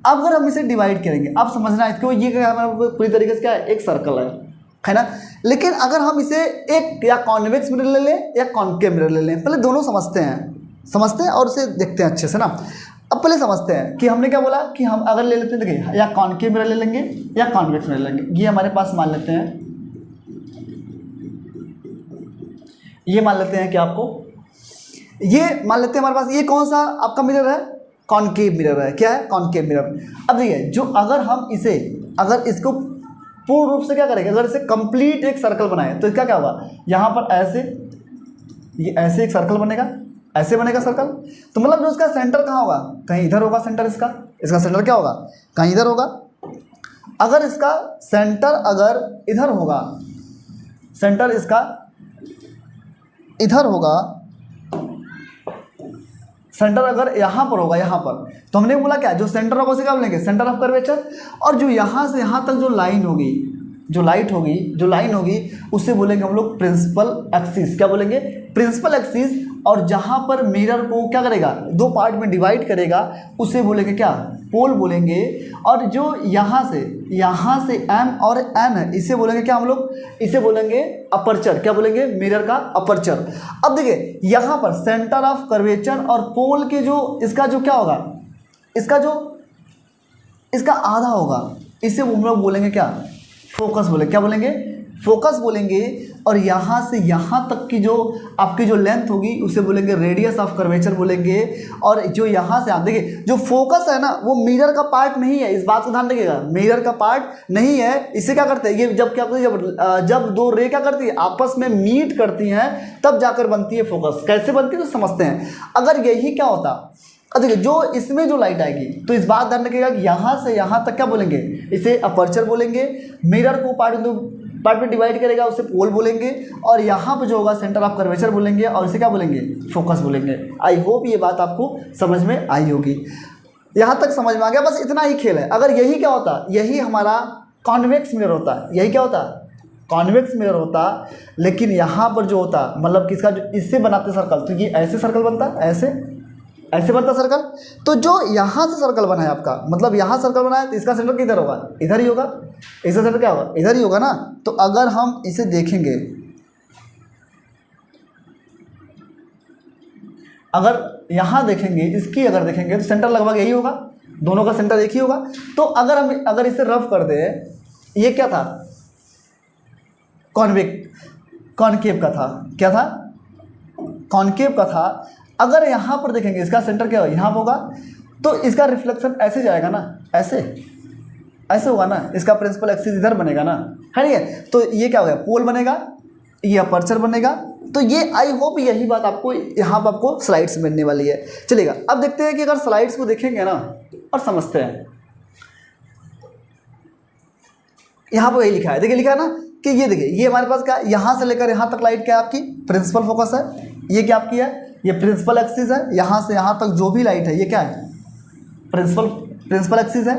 अब अगर हम इसे डिवाइड करेंगे, आप समझना है इसको, ये हमारा पूरी तरीके से क्या है, एक सर्कल है ना। लेकिन अगर हम इसे एक या कॉन्वेक्स मिरर ले लें या कॉनकेव मिरर ले लें, पहले दोनों समझते हैं और इसे देखते हैं अच्छे से ना। अब पहले समझते हैं कि हमने क्या बोला कि हम अगर ले लेते हैं, देखिए या कॉनकेव मिरर ले लेंगे या कॉन्वेक्स मिरर ले लेंगे। ये हमारे पास मान लेते हैं, ये मान लेते हैं कि आपको ये मान लेते हैं हमारे पास ये कौन सा आपका मिरर है, कॉनकेव मिरर है। क्या है, कॉनकेव मिरर। अब देखिए जो अगर हम इसे, अगर इसको पूर्ण रूप से क्या करेंगे, अगर इसे कंप्लीट एक सर्कल बनाए तो इसका क्या होगा, यहाँ पर ऐसे ये ऐसे एक सर्कल बनेगा, ऐसे बनेगा सर्कल। तो मतलब जो इसका सेंटर कहाँ होगा, कहीं इधर होगा सेंटर इसका। इसका सेंटर क्या होगा, कहीं इधर होगा। अगर इसका सेंटर अगर इधर होगा, सेंटर इसका इधर होगा, सेंटर अगर यहाँ पर होगा, यहाँ पर, तो हमने बोला क्या, जो सेंटर होगा उसे क्या बोलेंगे, सेंटर ऑफ कर्वेचर। और जो यहाँ से यहाँ तक जो लाइन होगी, जो लाइन होगी उसे बोलेंगे हम लोग प्रिंसिपल एक्सिस। क्या बोलेंगे, प्रिंसिपल एक्सिस। और जहाँ पर मिरर को क्या करेगा, दो पार्ट में डिवाइड करेगा, उसे बोलेंगे क्या, पोल बोलेंगे। और जो यहाँ से एम और एन है, इसे बोलेंगे क्या हम लोग, इसे बोलेंगे अपर्चर। क्या बोलेंगे, मिरर का अपर्चर। अब देखिए यहाँ पर सेंटर ऑफ कर्वेचर और पोल के जो इसका जो क्या होगा, इसका आधा होगा, इसे हम लोग बोलेंगे क्या, फोकस बोलेंगे। क्या बोलेंगे, फोकस बोलेंगे। और यहाँ से यहाँ तक की जो आपकी जो लेंथ होगी उसे बोलेंगे रेडियस ऑफ कर्वेचर बोलेंगे। और जो यहाँ से आप देखिए, जो फोकस है ना वो मिरर का पार्ट नहीं है, इस बात को ध्यान रखिएगा, मिरर का पार्ट नहीं है। इसे क्या करते हैं, ये जब क्या करती है, जब दो रे क्या करती है, आपस में मीट करती हैं, तब जाकर बनती है फोकस। कैसे बनती है तो समझते हैं। अगर यही क्या होता, देखिए जो इसमें जो लाइट आएगी, तो इस बात ध्यान रखिएगा कि यहाँ से यहाँ तक क्या बोलेंगे, इसे अपर्चर बोलेंगे। मिरर को पार्ट में डिवाइड करेगा उसे पोल बोलेंगे। और यहाँ पे जो होगा सेंटर ऑफ कर्वेचर बोलेंगे, और इसे क्या बोलेंगे, फोकस बोलेंगे। आई होप ये बात आपको समझ में आई होगी, यहाँ तक समझ में आ गया। बस इतना ही खेल है। अगर यही क्या होता, यही हमारा कॉन्वेक्स मिरर होता, यही क्या होता, कॉन्वेक्स मिरर होता। लेकिन यहाँ पर जो होता, मतलब किसका, जो इससे बनाते सर्कल, तो ये ऐसे सर्कल बनता, ऐसे बनता सर्कल। तो जो यहाँ से सर्कल बना है आपका, मतलब यहाँ सर्कल बना है, तो इसका सेंटर किधर होगा, इधर ही होगा। इसका सेंटर क्या होगा, इधर ही होगा ना। तो अगर हम इसे देखेंगे, अगर यहाँ देखेंगे, इसकी अगर देखेंगे तो सेंटर लगभग यही होगा, दोनों का सेंटर एक ही होगा। तो अगर इसे रफ कर दे, ये क्या था, कॉनकेव का था। क्या था, कॉनकेव का था। अगर यहाँ पर देखेंगे, इसका सेंटर क्या होगा, यहाँ होगा, तो इसका रिफ्लेक्शन ऐसे जाएगा ना, ऐसे होगा ना, इसका प्रिंसिपल एक्सिस इधर बनेगा ना, है नहीं है। तो ये क्या होगा, पोल बनेगा, ये अपर्चर बनेगा। तो ये आई होप यही बात आपको यहाँ पर आपको स्लाइड्स मिलने वाली है। चलिएगा अब देखते हैं कि अगर स्लाइड्स को देखेंगे ना और समझते हैं। यहाँ पर यही लिखा है, देखिए लिखा है ना कि ये देखिए, ये हमारे पास क्या, यहाँ से लेकर यहाँ तक लाइट क्या आपकी प्रिंसिपल फोकस है। ये क्या आपकी है, ये प्रिंसिपल एक्सिस है। यहाँ से यहाँ तक जो भी लाइट है ये क्या है, प्रिंसिपल एक्सिस है।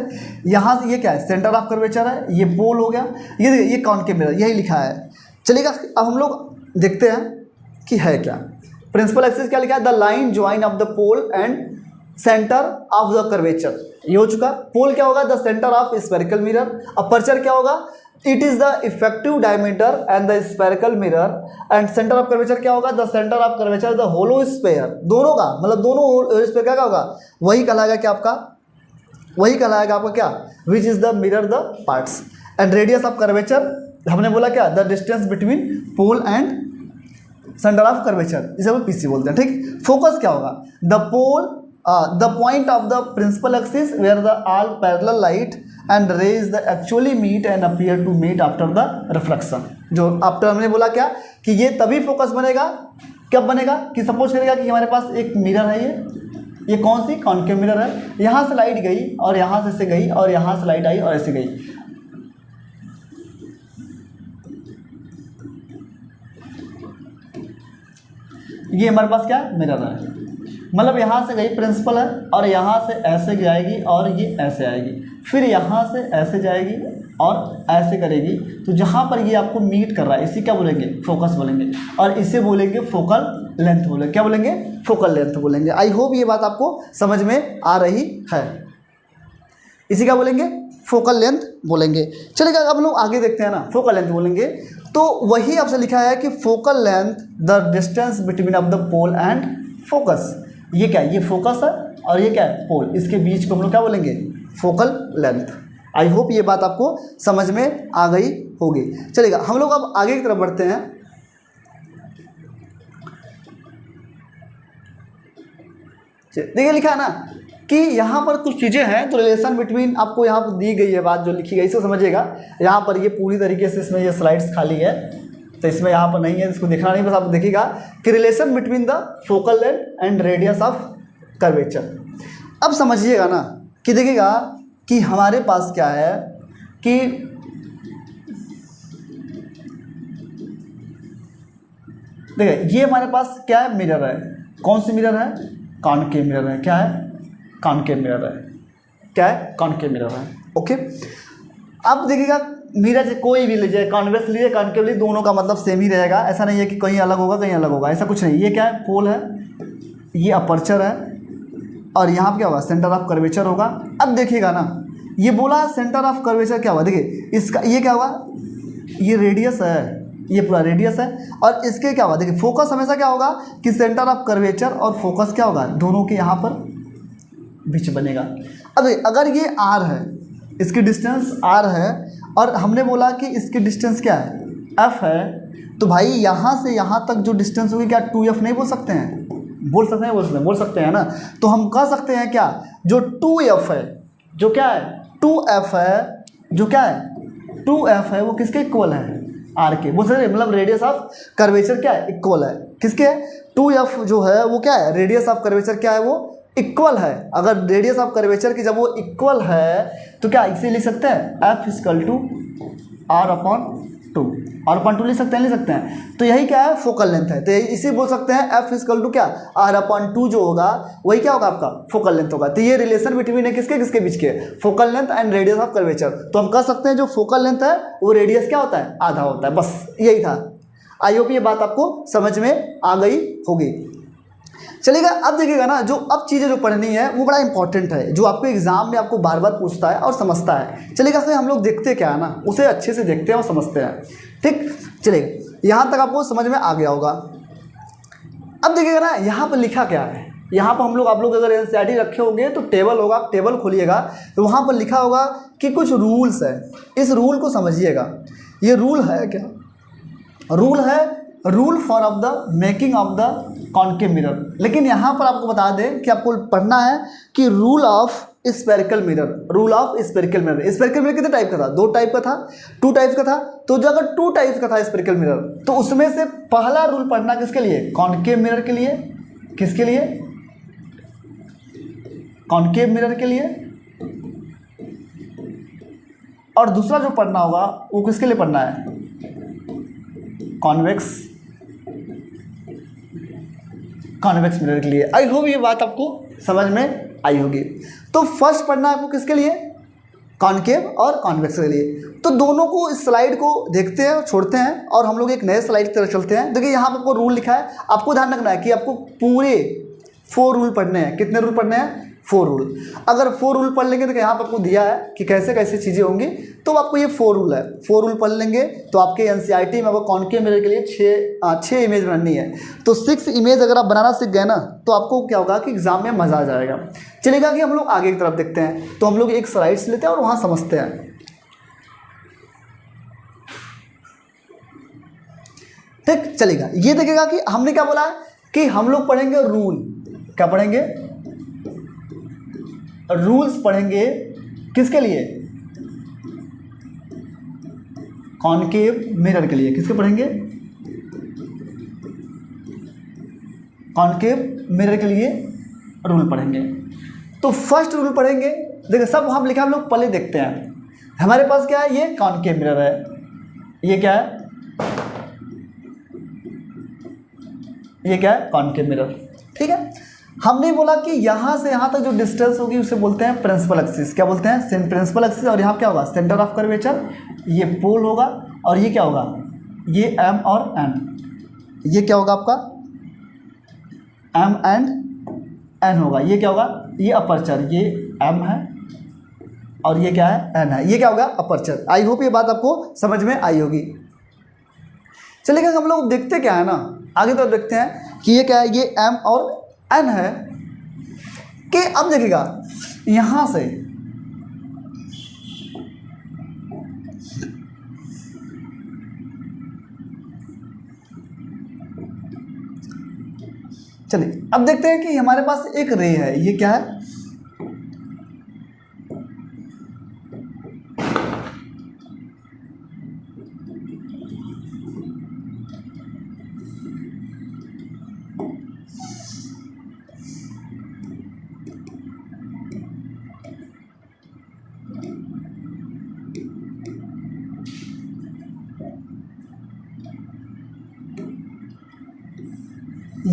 यहाँ से ये क्या है, सेंटर ऑफ कर्वेचर है, ये पोल हो गया। ये देखिए, ये कॉनकेव मिरर, यही लिखा है। चलिएगा अब हम लोग देखते हैं कि है क्या। प्रिंसिपल एक्सिस क्या लिखा है, the line join of the pole and centre of the curvature, ये हो चुका। पोल क्या होगा, the centre of spherical mirror. Aperture क्या होगा, it is the effective diameter and the spherical mirror. And centre of curvature क्या होगा, the centre of curvature the hollow sphere. दोनों का मतलब दोनों स्फेयर क्या होगा, वही कहलाएगा क्या आपका, वही कहलाएगा आपका क्या, which is the mirror the parts. And radius of curvature हमने बोला क्या, the distance between pole and centre of curvature, इसे हम पीसी बोलते हैं, ठीक। फोकस क्या होगा, the pole the point of the principal axis where the all parallel light and rays the actually meet and appear to meet after the reflection. जो आफ्टर हमने बोला क्या कि ये तभी फोकस बनेगा, कब बनेगा कि सपोज करेगा कि हमारे पास एक मिरर है, ये कौन सी, कॉनकेव मिरर है। यहाँ से लाइट गई और यहाँ से ऐसे गई और यहाँ से लाइट आई और ऐसे गई। ये हमारे पास क्या मिरर है, मतलब यहाँ से गई प्रिंसिपल है और यहाँ से ऐसे जाएगी और ये ऐसे आएगी, फिर यहाँ से ऐसे जाएगी और ऐसे करेगी। तो जहाँ पर ये आपको मीट कर रहा है इसी क्या बोलेंगे, फोकस बोलेंगे। और इसे बोलेंगे फोकल लेंथ बोलेंगे। क्या बोलेंगे, फोकल लेंथ बोलेंगे। आई होप ये बात आपको समझ में आ रही है। इसी क्या बोलेंगे, फोकल लेंथ बोलेंगे। चलिए अब हम लोग आगे देखते हैं ना, फोकल लेंथ बोलेंगे। तो वही आपसे लिखा है कि focal length the distance between of the pole and focus. ये क्या है, ये फोकस है और ये क्या है, पोल, इसके बीच को हम लोग क्या बोलेंगे, फोकल लेंथ। आई होप ये बात आपको समझ में आ गई होगी। चलिएगा हम लोग अब आगे की तरफ बढ़ते हैं। देखिए लिखा है ना कि यहाँ पर कुछ चीज़ें हैं, तो रिलेशन बिटवीन आपको यहाँ पर दी गई है बात जो लिखी गई, इसको समझिएगा। यहाँ पर ये पूरी तरीके से इसमें ये स्लाइड्स खाली है, तो इसमें यहाँ पर नहीं है, इसको देखना नहीं, बस आप देखिएगा कि relation between the focal length and radius of curvature. अब समझिएगा ना कि देखिएगा कि हमारे पास क्या है कि देखिए ये हमारे पास क्या है, मिरर है। कौन सी मिरर है? कॉनकेव मिरर है। क्या है? कॉनकेव मिरर है। क्या है? कॉनकेव मिरर है। ओके, अब देखिएगा मिरर कोई भी लीजिए, कॉन्वेक्स लीजिए, कॉनकेव लीजिए, दोनों का मतलब सेम ही रहेगा। ऐसा नहीं है कि कहीं अलग होगा कहीं अलग होगा, ऐसा कुछ नहीं। ये क्या है? पोल है, ये अपर्चर है, और यहाँ पर क्या होगा? सेंटर ऑफ कर्वेचर होगा। अब देखिएगा ना, ये बोला सेंटर ऑफ कर्वेचर क्या हुआ, देखिए इसका ये क्या हुआ, ये रेडियस है, ये पूरा रेडियस है, और इसके क्या होगा, देखिए फोकस हमेशा क्या होगा कि सेंटर ऑफ कर्वेचर और फोकस क्या होगा, दोनों के यहाँ पर बीच बनेगा। अब अगर ये r है, इसकी डिस्टेंस r है, और हमने बोला कि इसकी डिस्टेंस क्या है, f है, तो भाई यहाँ से यहाँ तक जो डिस्टेंस होगी क्या 2f नहीं बोल सकते हैं? बोल सकते हैं, बोल सकते हैं ना। तो हम कह सकते हैं क्या, जो 2f है, जो क्या है 2f है, जो क्या है 2f है, वो किसके इक्वल है? आर के। बोल सकते मतलब रेडियस ऑफ कर्वेचर क्या है? इक्वल है किसके? 2f जो है वो क्या है, रेडियस ऑफ कर्वेचर क्या है, वो इक्वल है। अगर रेडियस ऑफ कर्वेचर की जब वो इक्वल है तो क्या इसे लिख सकते हैं, f equal to r upon 2, r upon 2 लिख सकते हैं, लिख सकते हैं। तो यही क्या है, फोकल लेंथ है। तो इसे बोल सकते हैं f इक्वल टू क्या, r अपॉन 2 जो होगा वही क्या होगा आपका फोकल लेंथ होगा। तो ये रिलेशन बिटवीन है किसके किसके बीच के, focal length and radius of curvature. तो हम कह सकते हैं जो फोकल लेंथ है वो रेडियस क्या होता है, आधा होता है। बस यही था। आई होप ये बात आपको समझ में आ गई होगी। चलिएगा, अब देखिएगा ना, जो अब चीज़ें जो पढ़नी है वो बड़ा इंपॉर्टेंट है, जो आपको एग्जाम में आपको बार बार पूछता है और समझता है। चलिएगा, फिर हम लोग देखते क्या है ना, उसे अच्छे से देखते हैं और समझते हैं। ठीक, चलिए यहाँ तक आपको समझ में आ गया होगा। अब देखिएगा ना, यहाँ पर लिखा क्या है, यहाँ पर हम लोग, आप लोग अगर एनसीईआरटी रखे होंगे तो टेबल होगा, आप टेबल खोलिएगा तो वहाँ पर लिखा होगा कि कुछ रूल्स है। इस रूल को समझिएगा। ये रूल है क्या, रूल है rule for of the making of the concave mirror. लेकिन यहाँ पर आपको बता दें कि आपको पढ़ना है कि rule of spherical mirror, rule of spherical mirror. Spherical mirror कितने टाइप का था, 2 टाइप का था, 2 टाइप्स का था। तो जो अगर 2 टाइप्स का था स्फेरिकल मिरर, तो उसमें से पहला रूल पढ़ना किसके लिए, कॉनकेव मिरर के लिए। किसके लिए, कॉनकेव मिरर के लिए। और दूसरा जो पढ़ना होगा वो किसके लिए पढ़ना है, कॉन्वेक्स मिरर के लिए। आई होप ये बात आपको समझ में आई होगी। तो फर्स्ट पढ़ना है आपको किसके लिए, कॉनकेव और कॉन्वेक्स के लिए। तो दोनों को, इस स्लाइड को देखते हैं और छोड़ते हैं और हम लोग एक नए स्लाइड की तरफ चलते हैं। देखिए यहाँ पर आपको रूल लिखा है, आपको ध्यान रखना है कि आपको पूरे 4 रूल पढ़ने हैं। कितने रूल पढ़ने हैं, 4 रूल। अगर 4 रूल पढ़ लेंगे तो यहाँ पर आपको दिया है कि कैसे कैसे चीज़ें होंगी, तो आपको ये 4 रूल है, 4 रूल पढ़ लेंगे तो आपके एनसीईआरटी में आपको कॉनकेव मिरर के लिए 6 इमेज बनानी है। तो 6 इमेज अगर आप बनाना सीख गए ना तो आपको क्या होगा कि एग्जाम में मज़ा आ जाएगा। चलेगा कि हम लोग आगे की तरफ देखते हैं। तो हम लोग एक स्लाइड्स लेते हैं और वहाँ समझते हैं। ठीक, चलेगा। ये देखिएगा कि हमने क्या बोला है कि हम लोग पढ़ेंगे रूल। क्या पढ़ेंगे, रूल्स पढ़ेंगे किसके लिए, कॉनकेव मिरर के लिए। किसके पढ़ेंगे, कॉनकेव मिरर के लिए रूल पढ़ेंगे। तो फर्स्ट रूल पढ़ेंगे, देखिए सब वहाँ लिखा, हम लोग पहले देखते हैं। हमारे पास क्या है, ये कॉनकेव मिरर है, ये क्या है, ये क्या है, कॉनकेव मिरर। ठीक है, हमने बोला कि यहाँ से यहाँ तक जो डिस्टेंस होगी उसे बोलते हैं प्रिंसिपल एक्सिस। क्या बोलते हैं, प्रिंसिपल एक्सिस। और यहाँ क्या होगा, सेंटर ऑफ कर्वेचर, ये पोल होगा, और ये क्या होगा, ये एम और एन। ये क्या होगा आपका, एम एंड एन होगा। ये क्या होगा, ये अपर्चर, ये एम है और ये क्या है, एन है। ये क्या होगा, अपर्चर। आई होप ये बात आपको समझ में आई होगी। चलिए हम लोग देखते क्या है ना, आगे तो देखते हैं कि ये क्या है, ये एम और एन है। कि अब देखिएगा यहां से चलिए अब देखते हैं कि हमारे पास एक रे है। ये क्या है,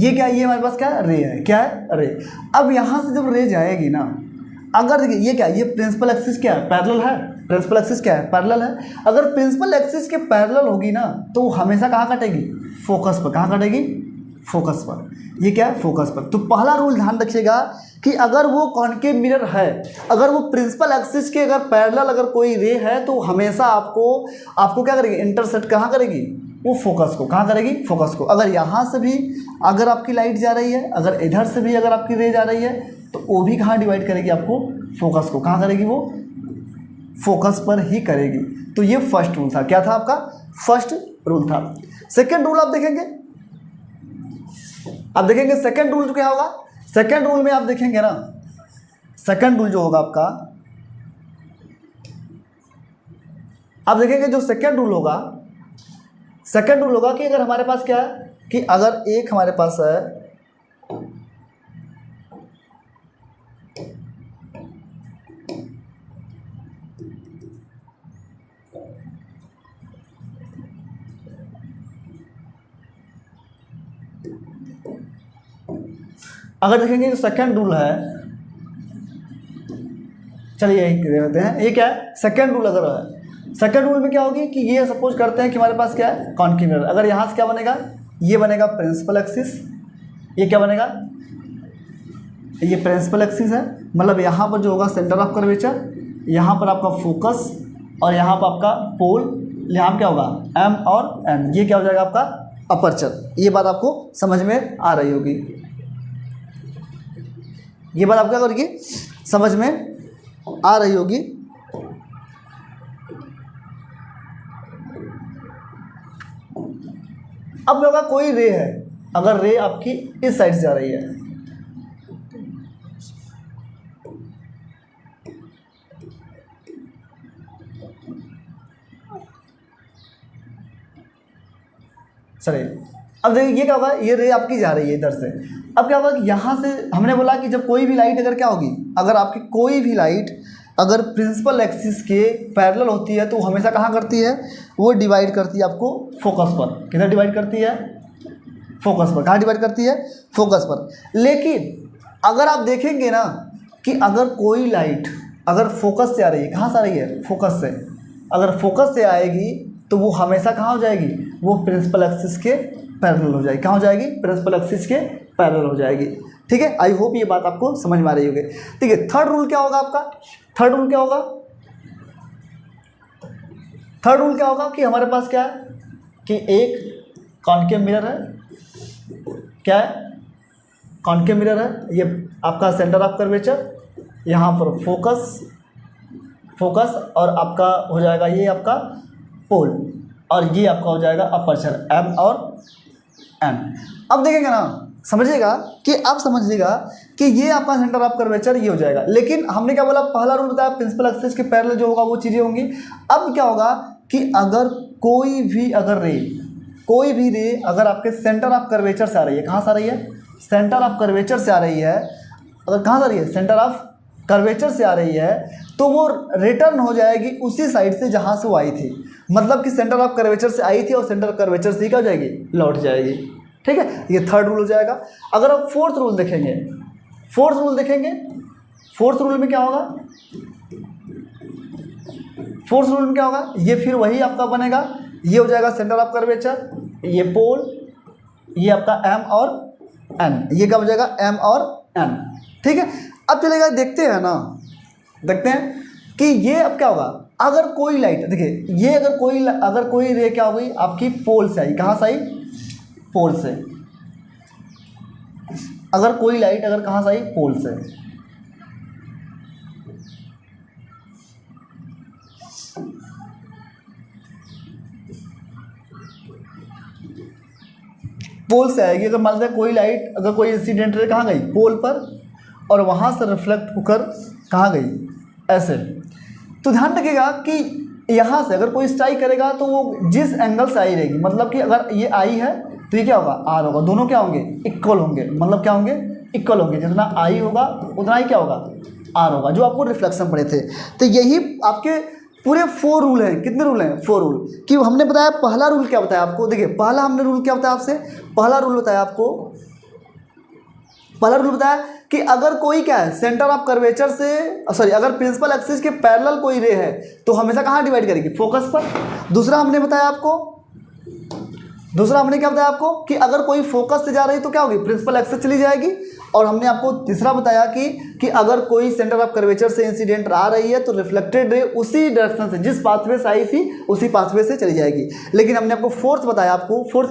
ये क्या, ये हमारे पास क्या है, रे है, क्या है, रे। अब यहाँ से जब रे जाएगी ना, अगर देखिए ये क्या, ये प्रिंसिपल एक्सिस क्या है, पैरेलल है, प्रिंसिपल एक्सिस क्या है, पैरेलल है। अगर प्रिंसिपल एक्सिस के पैरेलल होगी ना तो हमेशा कहाँ कटेगी, फोकस पर। कहाँ कटेगी, फोकस पर। ये क्या है, फोकस पर। तो पहला रूल ध्यान रखिएगा कि अगर वो कॉन्केव मिरर है, अगर वो प्रिंसिपल एक्सिस के अगर पैरेलल अगर कोई रे है तो हमेशा आपको क्या करेगी, इंटरसेक्ट कहाँ करेगी, वो फोकस को। कहाँ करेगी, फोकस को। अगर यहाँ से भी अगर आपकी लाइट जा रही है, अगर इधर से भी अगर आपकी रे जा रही है तो वो भी कहाँ डिवाइड करेगी आपको, फोकस को। कहाँ करेगी, वो फोकस पर ही करेगी। तो ये फर्स्ट रूल था। क्या था आपका, फर्स्ट रूल था। सेकेंड रूल आप देखेंगे, अब देखेंगे सेकेंड रूल क्या होगा। सेकेंड रूल में आप देखेंगे ना, सेकेंड रूल जो होगा आपका, आप देखेंगे जो सेकेंड रूल होगा, सेकेंड रूल होगा कि अगर हमारे पास क्या है कि अगर एक हमारे पास है, अगर देखेंगे जो सेकेंड रूल है, चलिए यही दे देते हैं, ये क्या है, सेकेंड रूल अगर है, सेकेंड रूल में क्या होगी कि ये सपोज करते हैं कि हमारे पास क्या है, कॉन्केव मिरर। अगर यहाँ से क्या बनेगा, ये बनेगा प्रिंसिपल एक्सिस, ये क्या बनेगा, ये प्रिंसिपल एक्सिस है। मतलब यहाँ पर जो होगा सेंटर ऑफ कर्वेचर, यहाँ पर आपका फोकस और यहाँ पर आपका पोल, यहाँ क्या होगा एम और एन। ये क्या हो जाएगा आपका अपर्चर। ये बात आपको समझ में आ रही होगी, ये बात आपको क्या करेगी, समझ में आ रही होगी। अब होगा कोई रे है, अगर रे आपकी इस साइड से आ रही है, चलिए अब देखिए ये क्या होगा, ये रे आपकी जा रही है इधर से। अब क्या होगा कि यहाँ से हमने बोला कि जब कोई भी लाइट अगर क्या होगी, अगर आपकी कोई भी लाइट अगर प्रिंसिपल एक्सिस के पैरेलल होती है तो हमेशा कहाँ करती है, वो डिवाइड करती है आपको फोकस पर। किधर डिवाइड करती है, फोकस पर। कहाँ डिवाइड करती है, फोकस पर। लेकिन अगर आप देखेंगे ना कि अगर कोई लाइट अगर फोकस से आ रही है, कहाँ से आ रही है, फोकस से, अगर फोकस से आएगी तो वो हमेशा कहाँ हो जाएगी, वो प्रिंसिपल एक्सिस के पैरेलल हो जाएगी। कहाँ हो जाएगी, प्रिंसिपल एक्सिस के पैरेलल हो जाएगी। ठीक है, आई होप ये बात आपको समझ में आ रही होगी। ठीक है, थर्ड रूल क्या होगा आपका, थर्ड रूल क्या होगा, थर्ड रूल क्या होगा कि हमारे पास क्या है कि एक कॉन्केव मिरर है, क्या है, कॉन्केव मिरर है, ये आपका सेंटर ऑफ कर्वेचर, यहाँ पर फोकस, फोकस और आपका हो जाएगा ये आपका पोल, और ये आपका हो जाएगा अपर्चर एम और एन। अब देखेंगे ना, समझिएगा कि आप समझिएगा कि ये आपका सेंटर ऑफ कर्वेचर ये हो जाएगा। लेकिन हमने क्या बोला, पहला रूल बताया प्रिंसिपल एक्सिस के पैरेलल जो होगा वो चीज़ें होंगी। अब क्या होगा कि अगर कोई भी अगर रे, कोई भी रे अगर आपके सेंटर ऑफ कर्वेचर से आ रही है, कहाँ से आ रही है, सेंटर ऑफ कर्वेचर से आ रही है, अगर कहाँ से आ रही है, सेंटर ऑफ कर्वेचर से आ रही है, तो वो रिटर्न हो जाएगी उसी साइड से जहाँ से वो आई थी। मतलब कि सेंटर ऑफ कर्वेचर से आई थी और सेंटर कर्वेचर से क्या हो जाएगी, लौट जाएगी। ठीक है, ये थर्ड रूल हो जाएगा। अगर आप फोर्थ रूल देखेंगे, फोर्थ रूल देखेंगे, फोर्थ रूल में क्या होगा, फोर्थ रूल में क्या होगा, ये फिर वही आपका बनेगा, ये हो जाएगा सेंटर ऑफ कर्वेचर, ये पोल, ये आपका एम और एन, ये क्या हो जाएगा एम और एन। ठीक है, अब चलेगा देखते हैं ना, देखते हैं कि ये अब क्या होगा, अगर कोई लाइट, देखिए ये अगर कोई रे क्या हो गई आपकी पोल से आई, कहाँ से आई, पोल से। अगर कोई लाइट अगर कहाँ से आई, पोल से, पोल से आएगी। अगर मान लीजिए कोई लाइट अगर कोई इंसिडेंट रे कहाँ गई, पोल पर, और वहाँ से रिफ्लेक्ट होकर कहाँ गई, ऐसे। तो ध्यान रखिएगा कि यहाँ से अगर कोई स्ट्राइक करेगा तो वो जिस एंगल से आई रहेगी, मतलब कि अगर ये आई है तो ये क्या होगा, आर होगा, दोनों क्या होंगे, इक्वल होंगे। मतलब क्या होंगे, इक्वल होंगे, जितना आई होगा उतना ही क्या होगा, आर होगा, जो आपको रिफ्लेक्शन पड़े थे। तो यही आपके पूरे 4 रूल हैं। कितने रूल हैं, 4 रूल। कि हमने बताया पहला रूल क्या बताया आपको, देखिए पहला हमने रूल क्या बताया आपसे, पहला रूल बताया आपको पहला रूल बताया कि अगर कोई क्या है सेंटर ऑफ कर्वेचर से सॉरी अगर प्रिंसिपल एक्सिस के पैरेलल कोई रे है तो हमेशा कहाँ डिवाइड करेगी, फोकस पर। दूसरा हमने क्या बताया आपको कि अगर कोई फोकस से जा रही तो क्या होगी, प्रिंसिपल एक्सिस चली जाएगी। और हमने आपको तीसरा बताया कि अगर कोई सेंटर ऑफ कर्वेचर से इंसिडेंट आ रही है तो रिफ्लेक्टेड रे उसी डायरेक्शन से, जिस पाथवे से आई थी उसी पाथवे से चली जाएगी। लेकिन हमने आपको फोर्थ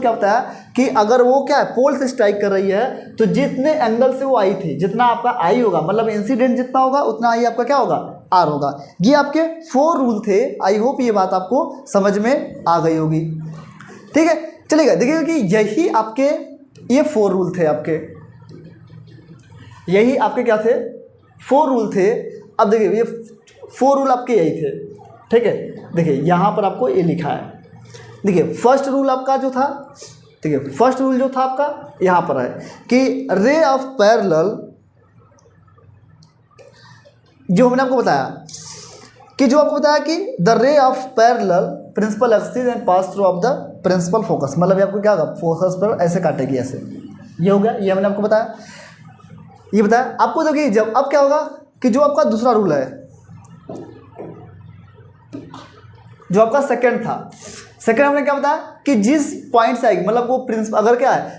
क्या बताया कि अगर वो क्या है पोल से स्ट्राइक कर रही है तो जितने एंगल से वो आई थी, जितना आपका आई होगा, मतलब इंसिडेंट जितना होगा उतना आई आपका क्या होगा, आर होगा। ये आपके 4 रूल थे। आई होप ये बात आपको समझ में आ गई होगी। ठीक है, चलिएगा देखिएगा कि यही आपके ये 4 रूल थे आपके, यही आपके क्या थे, 4 रूल थे। अब देखिए ये 4 रूल आपके यही थे। ठीक है, देखिए यहाँ पर आपको ये लिखा है। देखिए फर्स्ट रूल आपका जो था, ठीक है, फर्स्ट रूल जो था आपका यहाँ पर है कि रे ऑफ पैरेलल, जो हमने आपको बताया कि the ray of parallel principal axis and pass through of the principal focus, मतलब आपको क्या होगा, फोकस पर ऐसे काटेगी ऐसे। ये हो गया, ये हमने आपको बताया, ये बताया आपको। देखिए जब अब क्या होगा कि जो आपका दूसरा रूल है, जो आपका सेकंड था, सेकंड हमने क्या बताया कि जिस पॉइंट से आएगी, मतलब वो प्रिंसिपल अगर क्या है,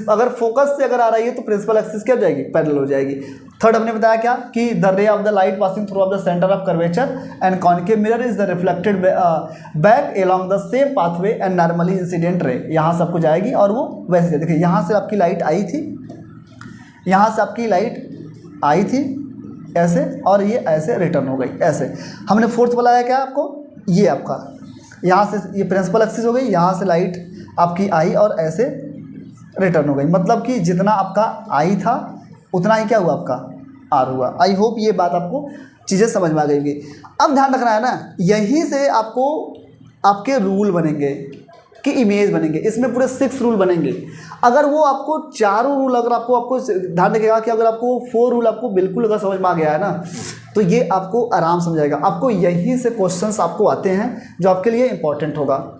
अगर फोकस से अगर आ रही है तो प्रिंसिपल एक्सिस क्या हो जाएगी, पैरेलल हो जाएगी। थर्ड हमने बताया क्या कि the ray of the light passing through of the centre of curvature and concave mirror is the reflected back along the same pathway and normally incident ray, यहाँ सबको जाएगी और वो वैसे। देखिए यहाँ से आपकी लाइट आई थी, यहाँ से आपकी लाइट आई थी ऐसे, और ये ऐसे रिटर्न हो गई ऐसे। हमने फोर्थ बताया क्या आपको, ये आपका यहाँ से ये प्रिंसिपल एक्सिस हो गई, यहाँ से लाइट आपकी आई और ऐसे रिटर्न हो गई, मतलब कि जितना आपका आई था उतना ही क्या हुआ, आपका आर हुआ। आई होप ये बात आपको चीज़ें समझ में आ गई होगी। अब ध्यान रखना है ना, यहीं से आपको आपके रूल बनेंगे कि इमेज बनेंगे। इसमें पूरे 6 रूल बनेंगे। अगर वो आपको चारों रूल अगर आपको ध्यान रखिएगा कि अगर आपको 4 रूल आपको बिल्कुल अगर समझ में आ गया है ना, तो ये आपको आराम समझ आएगा। आपको यहीं से क्वेश्चंस आपको आते हैं जो आपके लिए इंपॉर्टेंट होगा।